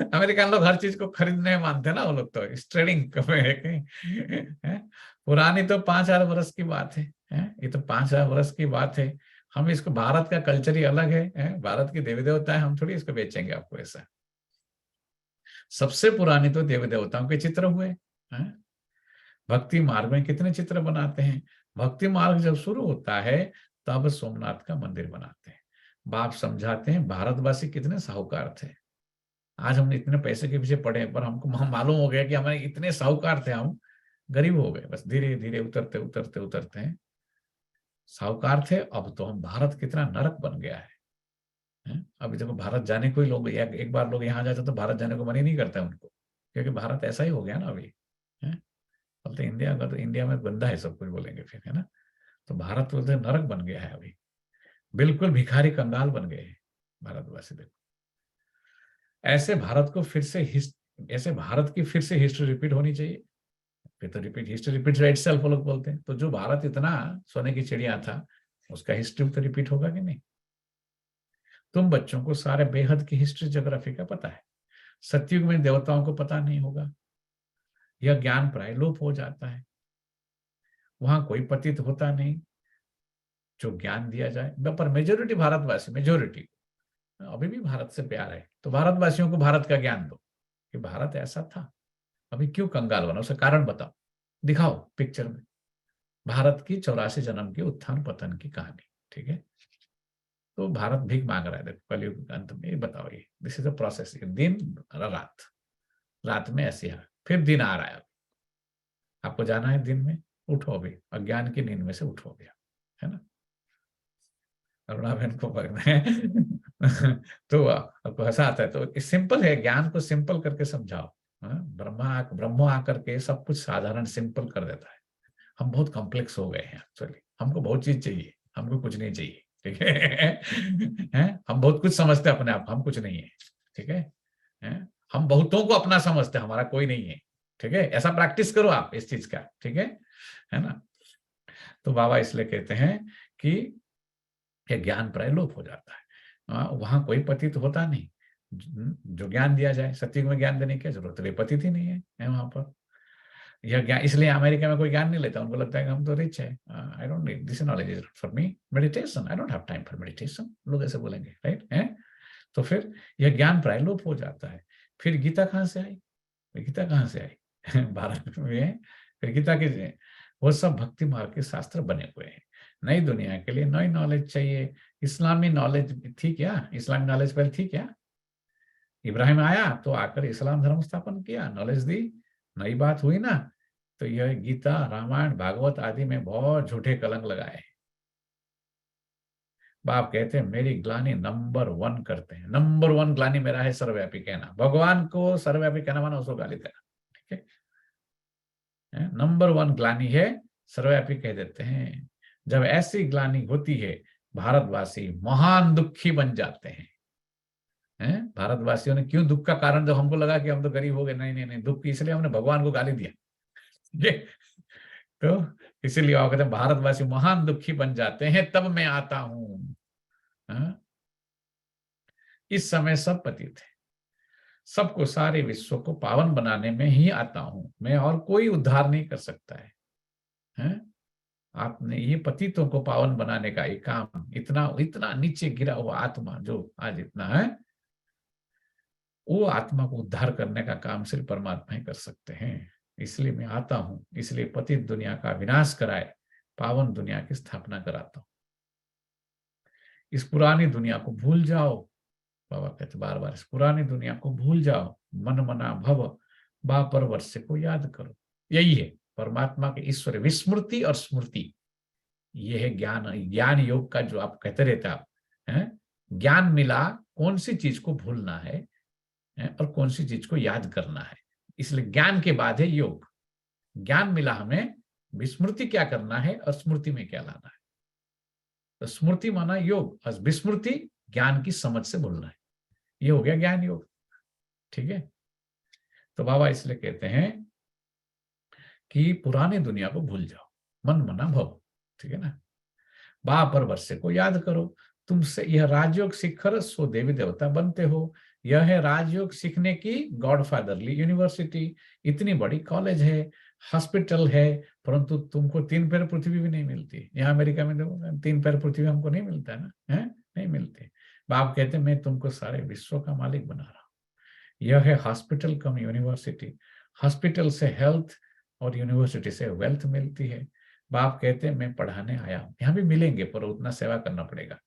American लोग हर चीज को खरीदने मानते हैं ना, वो लोग तो ट्रेडिंग। पुरानी तो 5000 वर्ष की बात है, ये तो 5000 वर्ष की बात है। हम इसको, भारत का कल्चर ही अलग है, भारत की देवी देवता है, हम थोड़ी इसको बेचेंगे आपको ऐसा। सबसे पुरानी तो देवी देवताओं के चित्र हुए। भक्ति मार्ग में कितने चित्र बनाते हैं। भक्ति मार्ग जब शुरू होता है तब सोमनाथ का मंदिर बनाते हैं। बाप समझाते हैं भारतवासी कितने साहूकार थे। आज हमने इतने पैसे के पीछे पड़े, पर हमको मालूम हो गया कि हमारे इतने साहूकार थे, हम गरीब हो गए। बस धीरे धीरे उतरते उतरते उतरते हैं, साहूकार थे, अब तो हम, भारत कितना नरक बन गया है। अभी देखो भारत जाने को ही लोग, एक बार लोग यहाँ जाते तो भारत जाने को मन ही नहीं करता उनको, क्योंकि भारत ऐसा ही हो गया ना अभी। बोलते इंडिया का, तो इंडिया में गंदा है सब कुछ बोलेंगे फिर, है ना। तो भारत बोलते नरक बन गया है अभी, बिल्कुल भिखारी कंगाल बन गए हैं भारतवासी। देखो ऐसे भारत को फिर से, ऐसे भारत की फिर से हिस्ट्री रिपीट होनी चाहिए। फिर तो रिपीट, हिस्ट्री रिपीट्स इटसेल्फ लोग बोलते हैं। तो जो भारत इतना सोने की चिड़िया था, उसका हिस्ट्री तो रिपीट होगा कि नहीं। तुम बच्चों को सारे बेहद की हिस्ट्री ज्योग्राफी का पता है, सतयुग में देवताओं को पता नहीं होगा, यह ज्ञान प्राय लोप हो जाता है। वहां कोई पतित होता नहीं जो ज्ञान दिया जाए। पर मेजोरिटी भारतवासी, मेजोरिटी अभी भी भारत से प्यार है, तो भारतवासियों को भारत का ज्ञान दो कि भारत ऐसा था, अभी क्यों कंगाल बना, उसका कारण बताओ, दिखाओ पिक्चर में भारत की 84 जन्म की उत्थान पतन की कहानी। ठीक है, तो भारत भीख मांग रहा है। देखो कलयुग के अंत में बताओ, ये दिस इज अ प्रोसेस। दिन रात, रात में ऐसे है, फिर दिन आ रहा है, आपको जाना है दिन में, उठो अभी, अज्ञान की नींद में से उठो गया, है ना। अरुणा बहन को पढ़ना है तो आपको हंसा आता है। तो सिंपल है, ज्ञान को सिंपल करके समझाओ। ब्रह्मा आकर के सब कुछ साधारण सिंपल कर देता है। हम बहुत कॉम्प्लेक्स हो गए हैं एक्चुअली, हमको बहुत चीज चाहिए, हमको कुछ नहीं चाहिए। ठीक है, हम बहुत कुछ समझते हैं अपने आप, हम कुछ नहीं है। ठीक है, हम बहुतों को अपना समझते हैं, हमारा कोई नहीं है। ठीक है, ऐसा प्रैक्टिस करो आप इस चीज का। ठीक है ना। तो बाबा इसलिए कहते हैं कि ज्ञान प्राय लोप हो जाता है। वहां कोई पतित होता नहीं जो ज्ञान दिया जाए। सतयुग में ज्ञान देने की क्या जरूरत है, पतित ही नहीं है वहां पर। यह ज्ञान, इसलिए अमेरिका में कोई ज्ञान नहीं लेता, उनको लगता है कि हम तो रिच है। I don't need this knowledge, is for me meditation, I don't have time for meditation, लोग ऐसे बोलेंगे, राइट है। तो फिर यह ज्ञान प्राय लोप हो जाता है। फिर गीता कहाँ से आई, गीता कहाँ से आई भारत में। फिर गीता के वो सब भक्ति मार्ग के शास्त्र बने हुए हैं। नई दुनिया के लिए नई नॉलेज चाहिए। इस्लामी नॉलेज थी क्या, इस्लामी नॉलेज पहले थी क्या। इब्राहिम आया तो आकर इस्लाम धर्म स्थापन किया, नॉलेज दी, नई बात हुई ना। तो यह गीता, रामायण, भागवत आदि में बहुत झूठे कलंक लगाए हैं। बाप कहते हैं मेरी ग्लानि नंबर 1 करते हैं। नंबर 1 ग्लानि मेरा है सर्वव्यापी कहना। भगवान को सर्वव्यापी कहना माना उसको गाली देना, ठीक है। नंबर 1 ग्लानि है, सर्वव्यापी कह देते हैं। जब ऐसी ग्लानि होती है, भारतवासी महान दुखी बन जाते हैं। भारतवासियों ने क्यों दुख का कारण, जब हमको लगा कि हम तो गरीब हो गए, नहीं नहीं नहीं, दुख इसलिए हमने भगवान को गाली दिया, तो इसीलिए आप कहते हैं भारतवासी महान दुखी बन जाते हैं, तब मैं आता हूं। इस समय सब पतित है, सबको, सारे विश्व को पावन बनाने में ही आता हूं मैं, और कोई उद्धार नहीं कर सकता है। आपने ये पतितों को पावन बनाने का ये काम, इतना इतना नीचे गिरा हुआ आत्मा जो आज इतना है, वो आत्मा को उद्धार करने का काम सिर्फ परमात्मा ही कर सकते हैं। इसलिए मैं आता हूं, इसलिए पतित दुनिया का विनाश कराए, पावन दुनिया की स्थापना कराता हूं। इस पुरानी दुनिया को भूल जाओ, बाबा कहते बार बार, इस पुरानी दुनिया को भूल जाओ, मन मना भव, बापर वर्ष को याद करो। यही है परमात्मा के ईश्वर विस्मृति और स्मृति। ये है ज्ञान योग का जो आप कहते रहते आप, ज्ञान मिला, कौन सी चीज को भूलना है और कौन सी चीज को याद करना है। इसलिए ज्ञान के बाद है योग। ज्ञान मिला हमें, विस्मृति क्या करना है और स्मृति में क्या लाना है। तो स्मृति माना योग और विस्मृति ज्ञान की समझ से भूलना है। ये हो गया ज्ञान योग, ठीक है। तो बाबा इसलिए कहते हैं कि पुरानी दुनिया को भूल जाओ, मन मना भव, ठीक है ना। बापर वर्ष को याद करो, तुमसे यह राजयोग शिखर सो देवी देवता बनते हो। यह है राजयोग सीखने की गॉडफादरली यूनिवर्सिटी। इतनी बड़ी कॉलेज है, हॉस्पिटल है, परंतु तुमको 3 पैर पृथ्वी भी नहीं मिलती। यहाँ अमेरिका में देखो 3 पैर पृथ्वी हमको नहीं मिलता है ना, नहीं मिलती। बाप कहते हैं मैं तुमको सारे विश्व का मालिक बना रहा हूँ। यह है हॉस्पिटल कम यूनिवर्सिटी। हॉस्पिटल से हेल्थ और यूनिवर्सिटी से वेल्थ मिलती है। बाप कहते हैं मैं पढ़ाने आया हूँ। यहाँ भी मिलेंगे पर उतना सेवा करना पड़ेगा।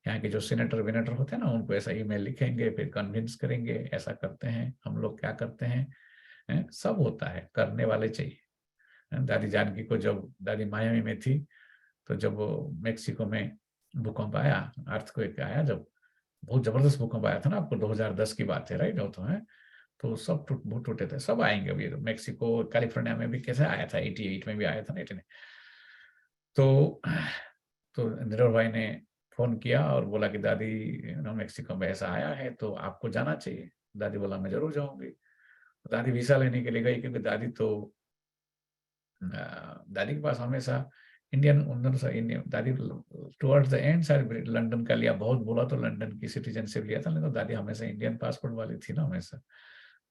यहाँ के जो सीनेटर विनेटर होते हैं ना, उनको ऐसा ईमेल लिखेंगे, फिर कन्विंस करेंगे, ऐसा करते हैं हम लोग, क्या करते हैं, सब होता है, करने वाले चाहिए। दादी जानकी को जब दादी मायामी में थी, तो जब मेक्सिको में भूकंप आया, अर्थक्वेक आया, जब बहुत जबरदस्त भूकंप आया था ना, आपको 2010 की बात है, राइट, तो सब बहुत टूटे थे। सब आएंगे अभी, तो मेक्सिको कैलिफोर्निया में भी कैसे आया था, 88 में भी आया था, 89। तो निरोर भाई ने फोन किया और बोला कि दादी मेक्सिको में ऐसा आया है तो आपको जाना चाहिए। दादी बोला मैं जरूर जाऊंगी। दादी वीसा लेने के लिए गई, क्योंकि दादी के पास हमेशा इंडियन दादी towards the end side London का लिया, बहुत बोला तो लंदन की सिटीजनशिप लिया था, नहीं तो दादी हमेशा इंडियन पासपोर्ट वाली थी ना हमेशा।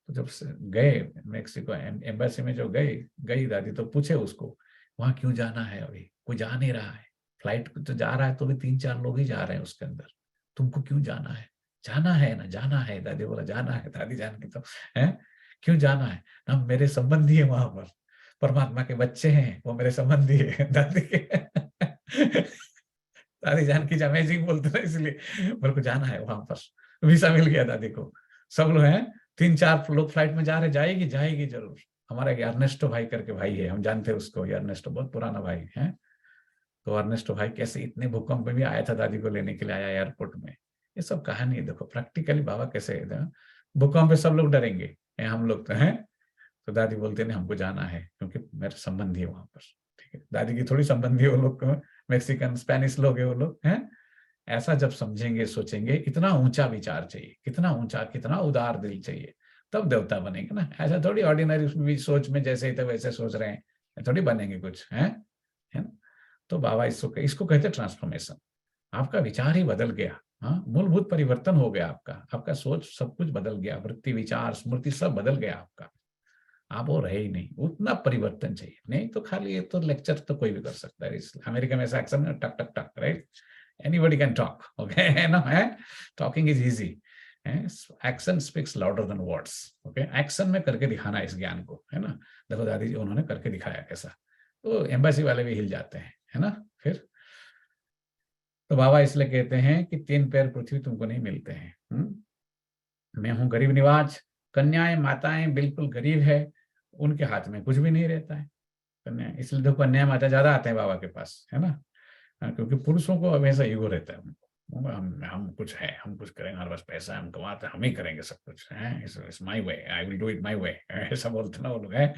तो जब गए मेक्सिको एम्बेसी में, जो गई दादी, तो पूछे उसको वहां क्यों जाना है, अभी कोई जा नहीं रहा है, फ्लाइट तो जा रहा है तो भी 3-4 लोग ही जा रहे हैं उसके अंदर, तुमको क्यों जाना है? जाना है ना, जाना है। दादी बोला जाना है। दादी जान की तो है, क्यों जाना है ना, मेरे संबंधी है वहां पर, परमात्मा के बच्चे हैं, वो मेरे संबंधी है। दादी के दादी जान की अमेजिंग बोलते ना, इसलिए मेरे को जाना है वहां पर। वीसा मिल गया दादी को। सब लोग हैं, 3-4 लोग फ्लाइट में जा रहे, जाएगी जरूर। हमारा अर्नेस्टो भाई करके भाई है, हम जानते हैं उसको, अर्नेस्टो बहुत पुराना भाई है। तो अर्नेस्टो भाई कैसे इतने भूकंप में भी आया था, दादी को लेने के लिए आया एयरपोर्ट में। ये सब कहानी है, देखो प्रैक्टिकली बाबा कैसे है। भूकंप पे सब लोग डरेंगे, हम लोग तो हैं। तो दादी बोलते नहीं हमको जाना है, क्योंकि मेरे संबंधी है वहां पर, ठीक है। दादी की थोड़ी संबंधी है वो लोग, मैक्सिकन स्पेनिश लोग है वो लोग, हैं। ऐसा जब समझेंगे, सोचेंगे, इतना ऊंचा विचार चाहिए, कितना ऊंचा, कितना उदार दिल चाहिए, तब देवता बनेंगे ना। ऐसा थोड़ी ऑर्डिनरी सोच में जैसे ही तो वैसे सोच रहे हैं, थोड़ी बनेंगे कुछ, है ना। तो बाबा इसको कहते ट्रांसफॉर्मेशन। आपका विचार ही बदल गया, हाँ, मूलभूत परिवर्तन हो गया आपका सोच सब कुछ बदल गया, वृत्ति, विचार, स्मृति सब बदल गया आपका। आप वो रहे ही नहीं, उतना परिवर्तन चाहिए। नहीं तो खाली ये तो लेक्चर तो कोई भी कर सकता है। अमेरिका में ऐसा एक्शन टक टक टक, right, anybody can talk, okay, है ना, है। Talking is easy, action speaks louder than words, okay. Action में करके दिखाना इस ज्ञान को, है ना। देखो दादी जी उन्होंने करके दिखाया कैसा, तो एम्बेसी वाले भी हिल जाते हैं, है ना। फिर तो बाबा इसलिए कहते हैं कि 3 पैर पृथ्वी तुमको नहीं मिलते हैं। मैं हूं गरीब निवाज, कन्याएं माताएं बिल्कुल गरीब है, उनके हाथ में कुछ भी नहीं रहता है। कन्या, इसलिए तो कन्या माता ज्यादा आते हैं बाबा के पास, है ना। क्योंकि पुरुषों को हमेशा ईगो रहता है, हम कुछ है, हम कुछ करेंगे, हमारे पास पैसा है, हम कमाते हैं, हम ही करेंगे सब कुछ, है, it's my way, I will do it my way, ऐसा बोलते ना वो लोग, है।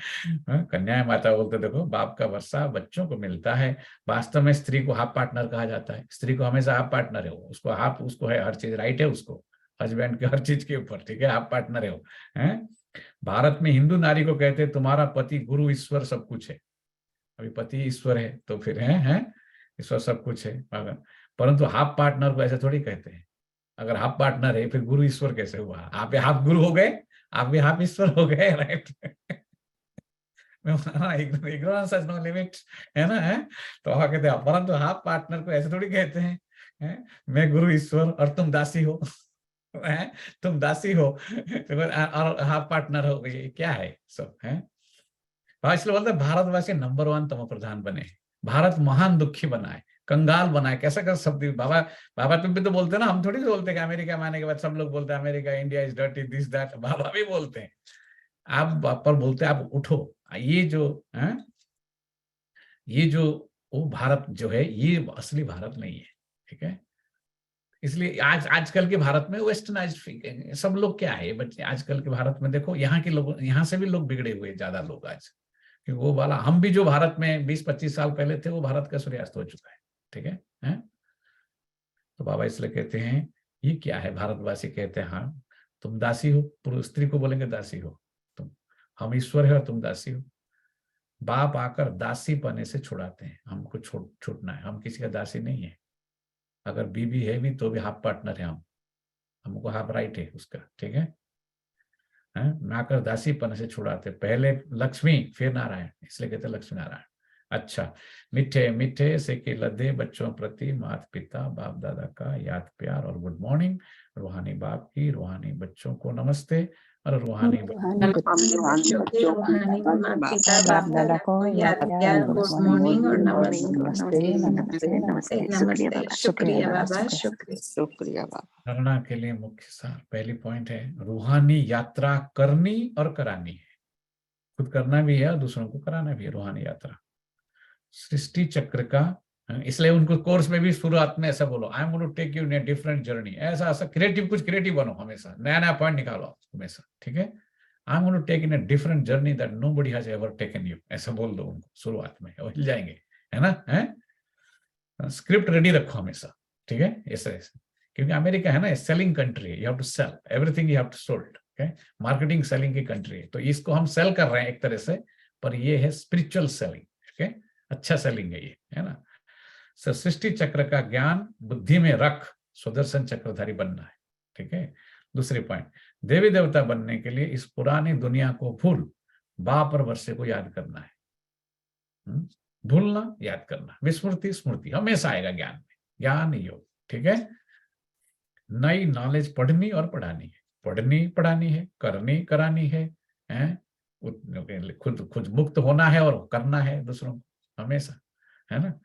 कन्या माता बोलते देखो बाप का वर्षा बच्चों को मिलता है। वास्तव में स्त्री को हाफ पार्टनर कहा जाता है, स्त्री को हमेशा हाफ पार्टनर है वो, उसको हाफ, उसको है हर चीज, राइट है उसको हस्बैंड के हर चीज के ऊपर, ठीक है, हाफ पार्टनर है वो, है। भारत में हिंदू नारी को कहते हैं तुम्हारा पति गुरु ईश्वर सब कुछ है। अभी पति ईश्वर है तो फिर है ईश्वर सब कुछ है, परंतु हाफ पार्टनर को ऐसे थोड़ी कहते हैं। अगर हाफ पार्टनर है फिर गुरु ईश्वर कैसे हुआ? आप भी हाफ गुरु हो गए, आप भी हाफ ईश्वर हो गए, right. Ignorance has no limit, है ना, है। तो आप कहते हैं, परंतु हाफ पार्टनर को ऐसे थोड़ी कहते हैं, मैं गुरु ईश्वर और तुम दासी हो, है, तुम दासी हो और हाफ पार्टनर हो, ये क्या है सब, है। इसलिए बोलते भारतवासी नंबर 1 तम प्रधान बने, भारत महान दुखी बनाए, कंगाल बनाए, कैसा कर शब्द बाबा तुम भी तो बोलते ना, हम थोड़ी बोलते कि अमेरिका में आने के बाद सब लोग बोलते हैं America, India is dirty, this that, बाबा भी बोलते हैं। आप पर बोलते हैं आप उठो, ये जो वो भारत जो है ये असली भारत नहीं है, ठीक है। इसलिए आजकल के भारत में वेस्टर्नाइज्ड सब लोग क्या है बच्चे, आजकल के भारत में देखो, यहाँ के लोग, यहाँ से भी लोग बिगड़े हुए ज्यादा लोग आज, क्योंकि वो वाला हम भी जो भारत में 20-25 साल पहले थे वो भारत का सूर्यास्त हो चुका है, ठीक है। तो बाबा इसलिए कहते हैं ये क्या है, भारतवासी कहते हैं हाँ तुम दासी हो, पुरुष स्त्री को बोलेंगे दासी हो तुम, हम ईश्वर है और तुम दासी हो। बाप आकर दासी पने से छुड़ाते हैं, हमको छूटना है, हम किसी का दासी नहीं है। अगर बीबी है भी तो भी हाफ पार्टनर है, हमको हाफ राइट है उसका, ठीक है। नाकर दासी पन से छुड़ाते, पहले लक्ष्मी फिर नारायण, इसलिए कहते लक्ष्मी नारायण। अच्छा, मीठे मीठे से के लदे बच्चों प्रति माता पिता बाप दादा का याद प्यार और गुड मॉर्निंग। रूहानी बाप की रूहानी बच्चों को नमस्ते और रूहानी बाप दादा को याद प्यार, गुड मॉर्निंग और नमस्ते। शुक्रिया बाबा, शुक्रिया बाबा। करना के लिए मुख्य सार, पहली पॉइंट है रूहानी यात्रा करनी और करानी है, खुद करना भी है और दूसरों को कराना भी है, रूहानी यात्रा। सृष्टि चक्र का, इसलिए उनको कोर्स में भी शुरुआत में ऐसा बोलो, I am going to take you in a different journey, ऐसा ऐसा क्रिएटिव, कुछ क्रिएटिव बनो, हमेशा नया नया पॉइंट निकालो हमेशा, ठीक है। I am going to take in a different journey that nobody has ever taken you, ऐसा बोल दो उनको शुरुआत में, वो हिल जाएंगे, है ना, है। स्क्रिप्ट रेडी रखो हमेशा, ठीक है, ऐसे क्योंकि अमेरिका है ना सेलिंग कंट्री है, you have to sell everything, you have to sold, okay, marketing selling की कंट्री है, तो इसको हम सेल कर रहे हैं एक तरह से, पर ये है स्पिरिचुअल सेलिंग, ठीक है, अच्छा सेलिंग है ये, है ना। सृष्टि चक्र का ज्ञान बुद्धि में रख सुदर्शन चक्रधारी बनना है, ठीक है। दूसरी पॉइंट, देवी देवता बनने के लिए इस पुरानी दुनिया को भूल बाप और वर्षे को याद करना है, भूलना याद करना, विस्मृति स्मृति हमेशा आएगा ज्ञान में, ज्ञान योग, ठीक है। नई नॉलेज पढ़नी और पढ़ानी है, पढ़नी पढ़ानी है, करनी करानी है, खुद मुक्त होना है और करना है दूसरों को हमेशा, है ना।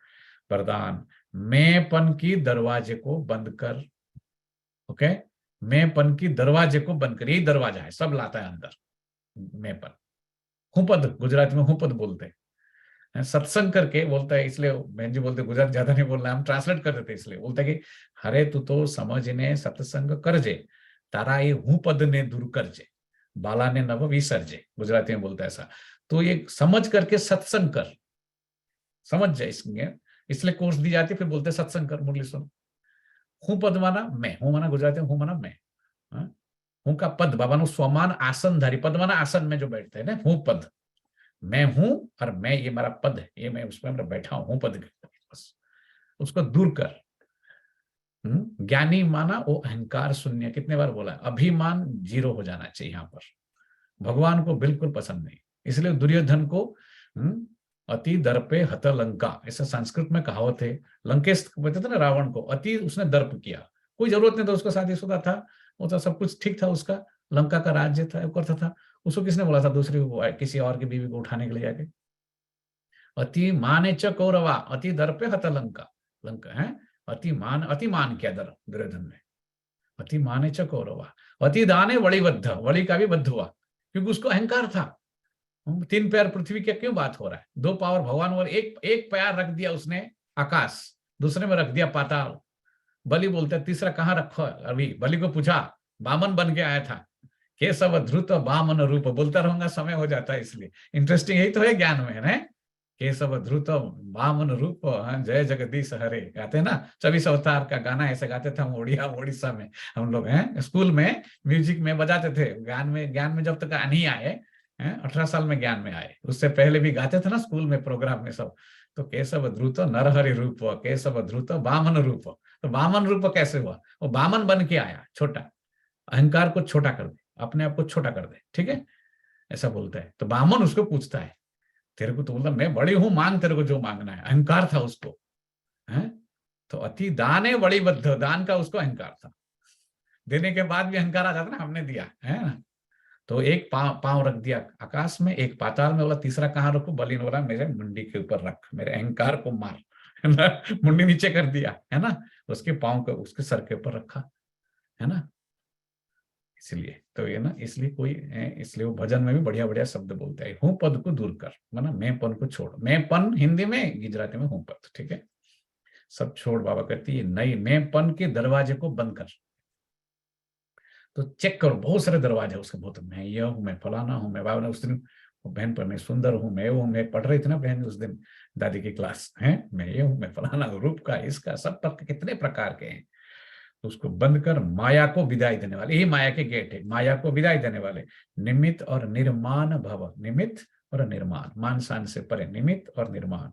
वरदान, मैंपन की दरवाजे को बंद कर, ओके, मैंपन की दरवाजे को बंद कर, यही दरवाजा है, सब लाता है अंदर मैंपन। हुपद, गुजराती में हुपद बोलते हैं, सत्संग करके बोलता है, इसलिए बहन जी बोलते गुजरात ज्यादा नहीं बोलना, हम ट्रांसलेट कर देते, इसलिए बोलता है कि हरे तू तो समझने सत्संग करजे, तारा ये हुपद ने दूर करजे, बाला ने नव विसर्जे, गुजराती में बोलता है ऐसा। तो ये समझ करके सत्संग कर, समझ जाए इसमें, इसलिए कोर्स दी जाती है, फिर बोलते सत्संग कर, मुरली सुन। हूँ पद माना मैं, हूँ माना गुजराती में हूँ माना मैं, हूँ का पद बाबा नु स्वमान आसनधारी, पद माना आसन में जो बैठते हैं ना, हूँ पद, मैं हूं और मैं ये मेरा पद है, ये मैं उसमें बैठा हूं पद, बस उसको दूर कर। ज्ञानी माना वो अहंकार शून्य, कितने बार बोला, अभिमान जीरो हो जाना चाहिए यहाँ पर, भगवान को बिल्कुल पसंद नहीं, इसलिए दुर्योधन को अति दर्पे हत लंका, ऐसा संस्कृत में कहावत है। लंकेश कहते थे ना रावण को, अति उसने दर्प किया, कोई जरूरत नहीं था, उसका शादीशुदा था, वो तो सब कुछ ठीक था, उसका लंका का राज्य था, करता था, उसको किसने बोला था दूसरी किसी और की बीवी को उठाने के लिए जाके, अति माने च कौरवा अति दर्पे हत लंका, लंका है अति मान किया दुर्योधन ने, अति माने च कौरवा, अति दाने वलिबद्ध, वली का भी बद्ध हुआ, क्योंकि उसको अहंकार था, तीन पैर पृथ्वी का क्यों बात हो रहा है? दो पावर भगवान, और एक पैर रख दिया उसने आकाश, दूसरे में रख दिया पाताल। बलि बोलते हैं तीसरा कहाँ रखो? अभी बलि को पूछा, वामन बन के आया था, केशव धृत वामन रूप। बोलता रहूंगा, समय हो जाता है, इसलिए इंटरेस्टिंग यही तो है ज्ञान में, है केशव धृत वामन रूप, जय जगदीश हरे, गाते हैं ना 24 अवतार का गाना, ऐसे गाते थे हम उड़ीसा में, हम लोग हैं स्कूल में म्यूजिक में बजाते थे। ज्ञान में जब तक नहीं आए, 18 साल में ज्ञान में आए, उससे पहले भी गाते थे ना स्कूल में प्रोग्राम में सब। तो केशव धृत नरहरि रूप, केशव धृत वामन रूप। तो वामन रूप कैसे हुआ? वो वामन बन के आया, छोटा, अहंकार को छोटा कर दे, अपने आप को छोटा कर दे, ठीक है, ऐसा बोलता है। तो वामन उसको पूछता है, तेरे को तो बोलता मैं बड़ी हूं, मांग तेरे को जो मांगना है। अहंकार था उसको, है? तो अति दाने बड़ी बद्ध, दान का उसको अहंकार था, देने के बाद भी अहंकार आ जाता ना, हमने दिया है ना। तो एक पांव रख दिया आकाश में, एक पाताल में, बोला तीसरा कहाँ रखो? बलि ने बोला मेरे मुंडी के ऊपर रख, मेरे अहंकार को मार, है ना, मुंडी नीचे कर दिया, है ना, उसके पांव को उसके सर के ऊपर रखा, है ना। इसलिए तो ये ना, इसलिए वो भजन में भी बढ़िया बढ़िया शब्द बोलते हैं। हूं पद को दूर कर, माना मैं पन को छोड़, मैं पन हिंदी में, गुजराती में हूं पद, ठीक है, सब छोड़। बाबा कहती है नहीं, मैं पन के दरवाजे को बंद कर। तो चेक करो, बहुत सारे दरवाजे उसके, बहुत, मैं यह हूं, मैं फलाना हूं, मैं बाबा ने उस दिन बहन पर, मैं सुंदर हूं, मैं वो हूं, मैं पढ़ रही थी ना बहन उस दिन दादी की क्लास, है, मैं ये हूं, मैं फलाना, रूप का, इसका, सब पर कितने प्रकार के हैं। तो उसको बंद कर, माया को विदाई देने वाले, यही माया के गेट है, माया को विदाई देने वाले। निमित्त और निर्माण भव, निमित्त और निर्माण, मान शान से परे, निमित्त और निर्माण।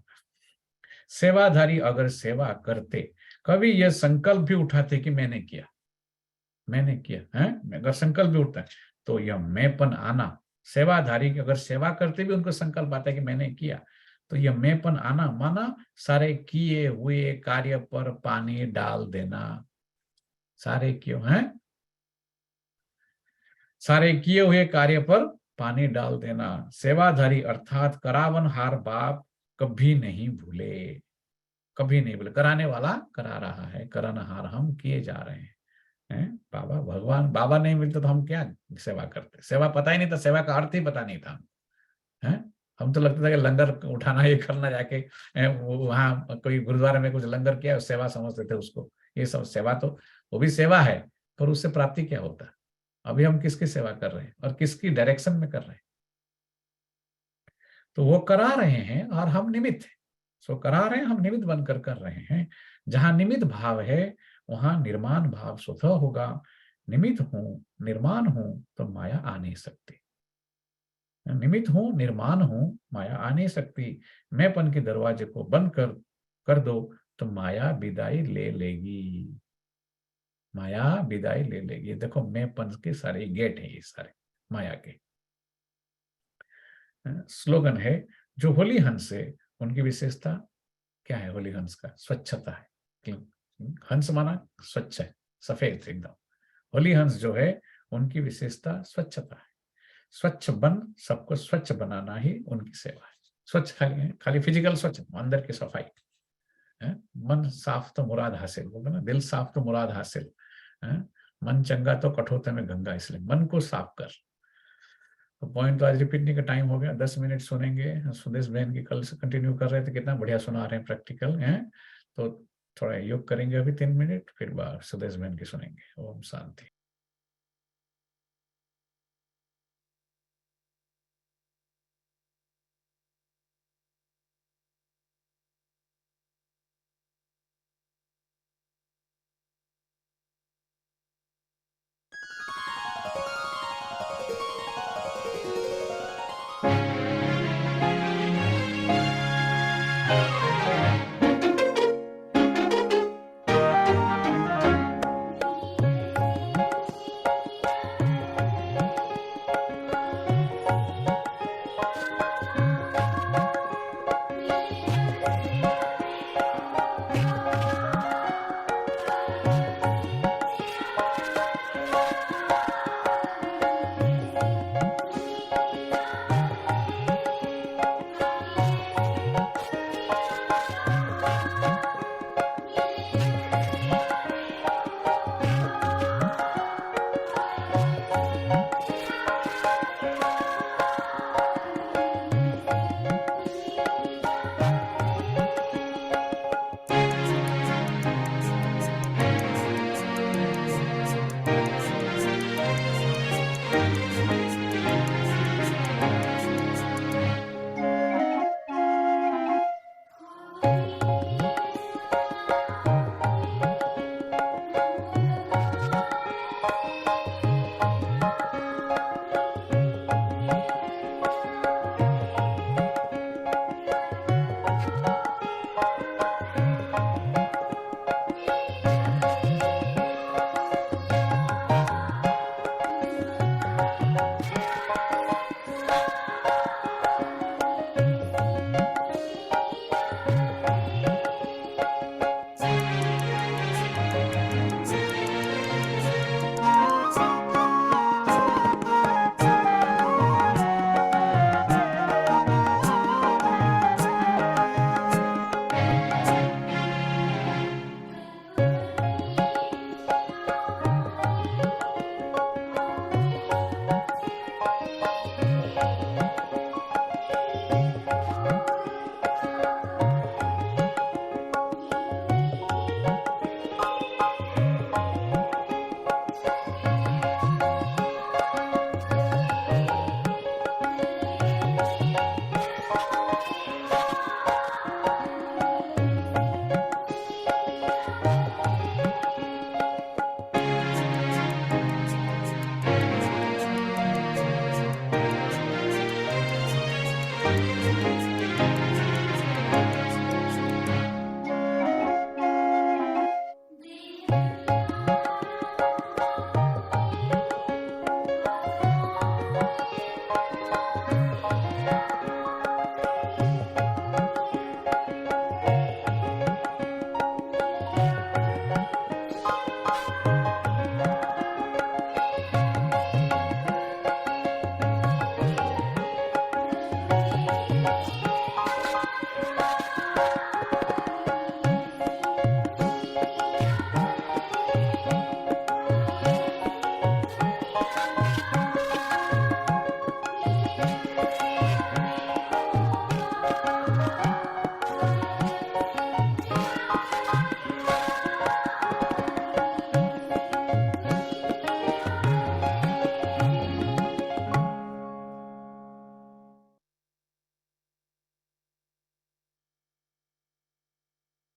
सेवाधारी अगर सेवा करते, कभी यह संकल्प भी उठाते कि मैंने किया, मैंने किया है, अगर संकल्प भी उठता है तो यह मैंपन आना, सेवाधारी अगर सेवा करते भी उनको संकल्प आता है कि मैंने किया, तो यह मैंपन आना, माना सारे किए हुए कार्य पर पानी डाल देना। सारे क्यों हैं? सारे किए हुए कार्य पर पानी डाल देना। सेवाधारी अर्थात करावन हार बाप कभी नहीं भूले, कभी नहीं भूले। कराने वाला करा रहा है, करानहार हम किए जा रहे हैं। बाबा, भगवान बाबा नहीं मिलते तो हम क्या सेवा करते? सेवा पता ही नहीं था, सेवा का अर्थ ही पता नहीं था। हम तो लगता था कि लंगर उठाना, ये करना, जाके वहां कोई गुरुद्वारे में कुछ लंगर किया, सेवा समझते थे उसको। ये सब सेवा तो वो भी सेवा है, पर उससे प्राप्ति क्या होता है? अभी हम किसकी सेवा कर रहे हैं और किसकी डायरेक्शन में कर रहे हैं? तो वो करा रहे हैं और हम निमित्त हैं। सो करा रहे हैं, हम निमित्त बनकर कर रहे हैं। जहां निमित्त भाव है वहां निर्माण भाव स्वतः होगा। निमित्त हूं, निर्माण हूं, तो माया आ नहीं सकती। निमित्त हूं, निर्माण हूं, माया आ नहीं सकती। मैंपन के दरवाजे को बंद कर दो तो माया विदाई ले लेगी, माया विदाई ले लेगी। देखो मैंपन के सारे गेट है, ये सारे माया के। स्लोगन है, जो होली हंस है उनकी विशेषता क्या है? होली हंस का स्वच्छता है। हंस माना स्वच्छ है, सफेद एकदम। होली हंस जो है उनकी विशेषता स्वच्छता है। स्वच्छ बन, सबको स्वच्छ बनाना ही उनकी सेवा है। स्वच्छ खाली फिजिकल स्वच्छ, अंदर की सफाई, मन साफ तो मुराद हासिल, बोलते ना, दिल साफ तो मुराद हासिल, मन चंगा तो कठोरता में गंगा। इसलिए मन को साफ कर। तो पॉइंट तो आज रिपीटने का टाइम हो गया, 10 मिनट सुनेंगे। सुदेश बहन की कल से कंटिन्यू कर रहे थे, कितना बढ़िया सुना रहे हैं, प्रैक्टिकल है। तो थोड़ा योग करेंगे अभी 3 मिनट, फिर बाद सुदेश बहन की सुनेंगे। ओम शांति।